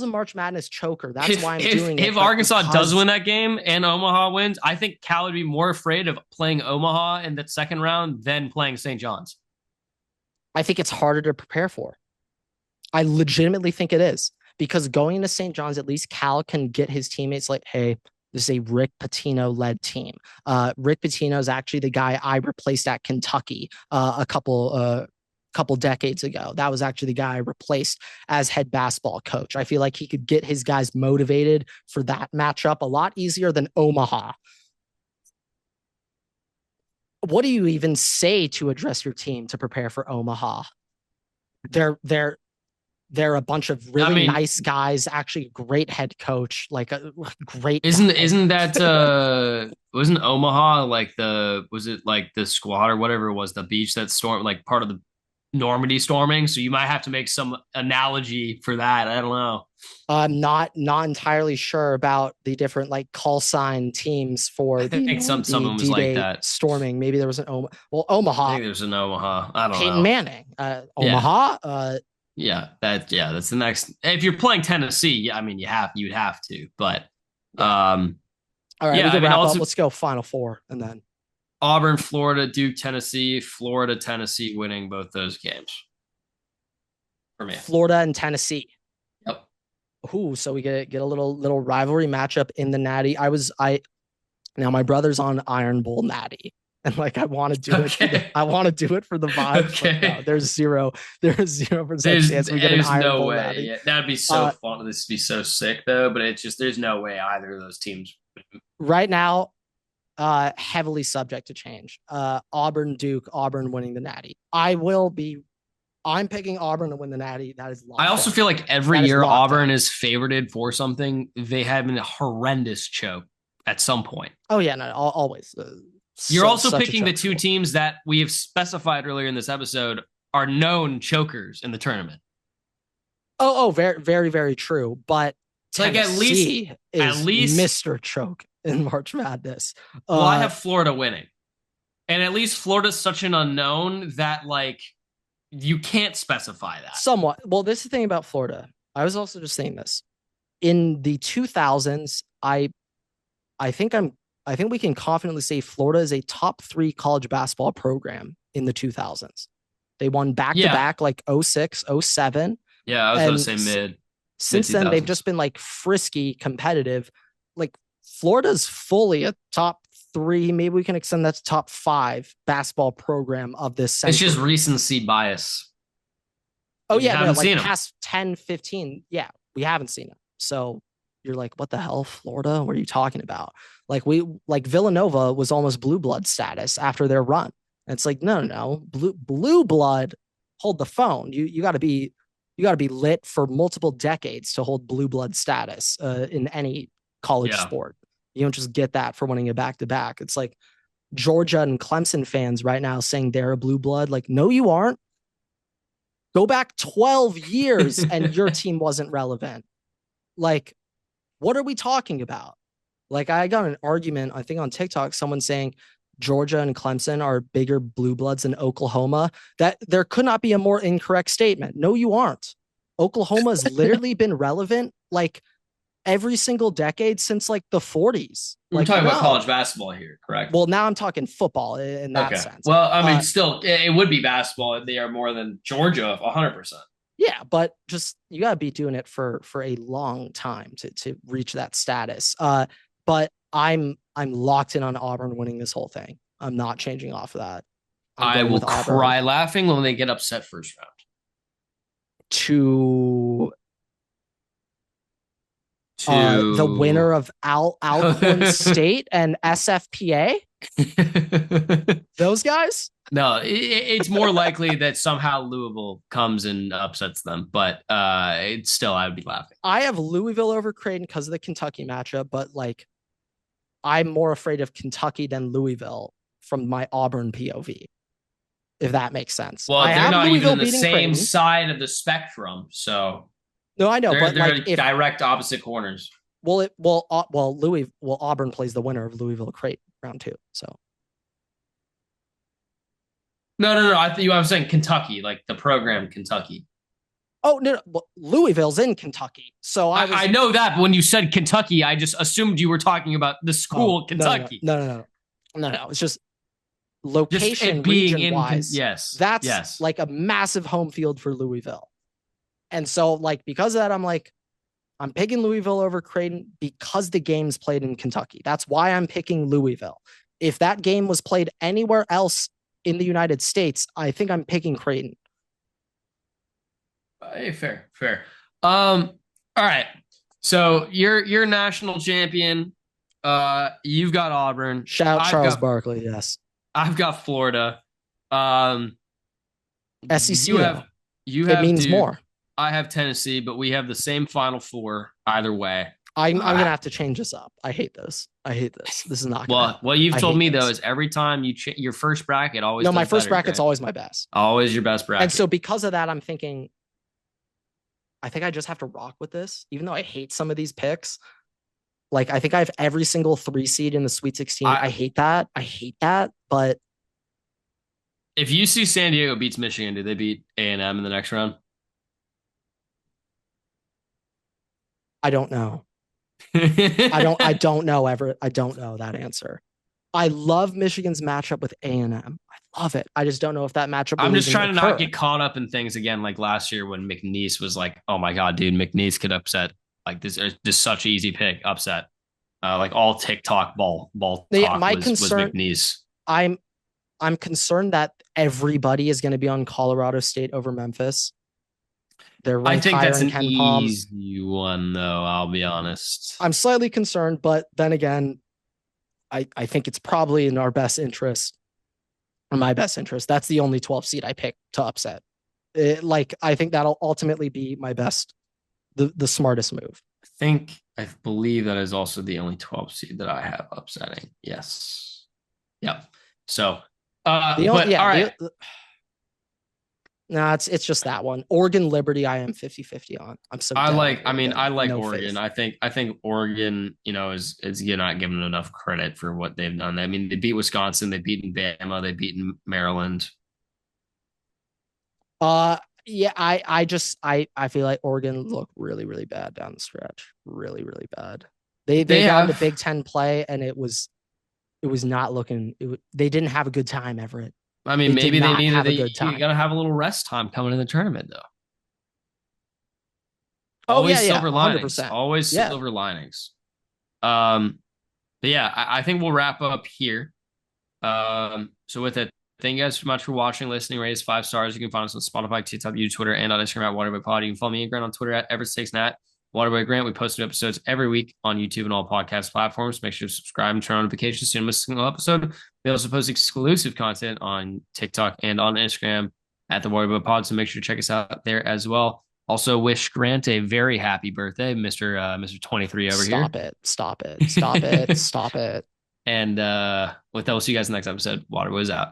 A: a March Madness choker. That's why I'm doing it.
B: If Arkansas does win that game and Omaha wins, I think Cal would be more afraid of playing Omaha in the second round than playing St. John's.
A: I think it's harder to prepare for. I legitimately think it is, because going into St. John's, at least Cal can get his teammates like, hey, this is a Rick Pitino led team. Rick Pitino is actually the guy I replaced at Kentucky a couple decades ago. That was actually the guy I replaced as head basketball coach. I feel like he could get his guys motivated for that matchup a lot easier than Omaha. What do you even say to address your team to prepare for Omaha? They're a bunch of really nice guys, actually great head coach, like a great
B: Isn't that wasn't Omaha like was it like the squad or whatever it was, the beach that stormed, like part of the Normandy storming? So you might have to make some analogy for that. I don't know.
A: I'm not entirely sure about the different like call sign teams for
B: I think some of them was like that
A: storming. Maybe there was an Omaha.
B: I think there's an Omaha. I don't know.
A: Peyton Manning, Omaha.
B: That's the next. If you're playing Tennessee, I mean, you'd have to. But all
A: right, we can wrap up. Let's go Final Four, and then
B: Auburn, Florida, Duke, Tennessee, Florida, Tennessee winning both those games for me.
A: Florida and Tennessee.
B: Yep.
A: Ooh, so we get a little rivalry matchup in the Natty. Now my brother's on Iron Bowl Natty, and like I want to do it. I want to do it for the vibe. Okay. No, there's 0% chance we get an Iron Bowl Natty.
B: Yeah, that'd be so fun. This would be so sick though. But it's just there's no way either of those teams.
A: Right now, heavily subject to change. Auburn, Duke, Auburn winning the Natty. I'm picking Auburn to win the Natty. That is locked.
B: I also feel like every year Auburn is favorited for something. They have a horrendous choke at some point.
A: Oh yeah, no, always.
B: You're also picking the two teams that we have specified earlier in this episode are known chokers in the tournament.
A: Oh, very, very, very true. But
B: like at least
A: Mr. Choke in March Madness.
B: Well, I have Florida winning, and at least Florida's such an unknown that like you can't specify that.
A: Somewhat. Well, this is the thing about Florida. I was also just saying this in the 2000s. I think we can confidently say Florida is a top 3 college basketball program in the 2000s. They won back-to-back like 06, 07.
B: Yeah, I was going to say mid.
A: Since then, they've just been like frisky, competitive. Like Florida's fully a top 3. Maybe we can extend that to top 5 basketball program of this century.
B: It's just recency bias.
A: Oh, yeah. No, like past 10, 15. Yeah, we haven't seen it. So you're like, what the hell, Florida? What are you talking about? Like Villanova was almost blue blood status after their run. And it's like, no, blue blood, hold the phone. You got to be lit for multiple decades to hold blue blood status in any college sport. You don't just get that for winning a back-to-back. It's like Georgia and Clemson fans right now saying they're a blue blood. Like, no, you aren't. Go back 12 years and your team wasn't relevant. Like, what are we talking about? Like, I got an argument, I think on TikTok, someone saying Georgia and Clemson are bigger blue bloods than Oklahoma. That there could not be a more incorrect statement. No, you aren't. Oklahoma has literally been relevant like every single decade since like the 40s.
B: We're
A: Like,
B: talking
A: no.
B: about college basketball here, correct?
A: Well, now I'm talking football in that sense.
B: Well, I mean, still, it would be basketball. They are more than Georgia, 100%.
A: Yeah, but just you gotta be doing it for a long time to reach that status. But I'm locked in on Auburn winning this whole thing. I'm not changing off of that.
B: I will cry laughing when they get upset first round.
A: To the winner of Alcorn State and SFPA. Those guys?
B: No, it's more likely that somehow Louisville comes and upsets them, but it's still, I would be laughing.
A: I have Louisville over Creighton because of the Kentucky matchup, but like I'm more afraid of Kentucky than Louisville from my Auburn POV, if that makes sense.
B: Well, they're not even in the same side of the spectrum, so
A: no, I know,
B: they're
A: like if
B: direct opposite corners.
A: Auburn plays the winner of Louisville Creighton round 2, so.
B: No. I was saying Kentucky, like the program Kentucky.
A: Oh no, well, Louisville's in Kentucky, so
B: I know that. But when you said Kentucky, I just assumed you were talking about the school Kentucky.
A: No. It's just location, region wise.
B: Yes,
A: that's like a massive home field for Louisville, and so like because of that, I'm picking Louisville over Creighton because the game's played in Kentucky. That's why I'm picking Louisville. If that game was played anywhere else in the United States, I think I'm picking Creighton.
B: Hey, fair. All right. So you're national champion. You've got Auburn.
A: Shout Charles Barkley. Yes.
B: I've got Florida.
A: SEC.
B: You have
A: it means
B: Duke.
A: More.
B: I have Tennessee, but we have the same Final Four either way.
A: I'm gonna have to change this up. I hate this. This is not.
B: Well, what you've told me though is every time your first bracket always.
A: No, my first bracket's always my best.
B: Always your best bracket.
A: And so because of that, I'm thinking. I think I just have to rock with this, even though I hate some of these picks. Like I think I have every single 3 seed in the Sweet 16. I hate that. But
B: if UC San Diego beats Michigan, do they beat A&M in the next round?
A: I don't know. I don't know, Everett. I don't know that answer. I love Michigan's matchup with A&M. I love it. I just don't know if that matchup.
B: I'm just trying to not get caught up in things again, like last year when McNeese was like, "Oh my god, dude, McNeese could upset like this. Just such an easy pick, upset." Like all TikTok ball talk was McNeese.
A: I'm concerned that everybody is going to be on Colorado State over Memphis.
B: I think that's an easy one, though. I'll be honest.
A: I'm slightly concerned, but then again, I think it's probably in our best interest, or my best interest. That's the only 12 seed I picked to upset. I think that'll ultimately be my best, the smartest move.
B: I believe that is also the only 12 seed that I have upsetting. Yes. Yep. So, all right.
A: No, it's just that one. Oregon Liberty, I am 50-50 on.
B: I like Oregon. Faith. I think Oregon, is you're not giving enough credit for what they've done. I mean, they beat Wisconsin, they've beaten Bama, they've beaten Maryland.
A: Yeah, I feel like Oregon looked really, really bad down the stretch. Really, really bad. They got the Big Ten play, and it was not looking. They didn't have a good time, Everett.
B: I mean, maybe they needed a good time. You got to have a little rest time coming in the tournament, though. Always silver linings. 100%. Always silver linings. But yeah, I think we'll wrap up here. So with it, thank you guys so much for watching, listening. Rate us 5 stars. You can find us on Spotify, TikTok, YouTube, Twitter, and on Instagram at Waterboy Pod. You can follow me and Grant on Twitter at EverettStakesNat. Waterboy Grant. We post new episodes every week on YouTube and all podcast platforms. Make sure to subscribe and turn on notifications so you don't miss a single episode. We also post exclusive content on TikTok and on Instagram at the Waterboy Pod. So make sure to check us out there as well. Also, wish Grant a very happy birthday, Mr. 23 over here.
A: Stop it.
B: And with that, we'll see you guys in the next episode. Waterboy's out.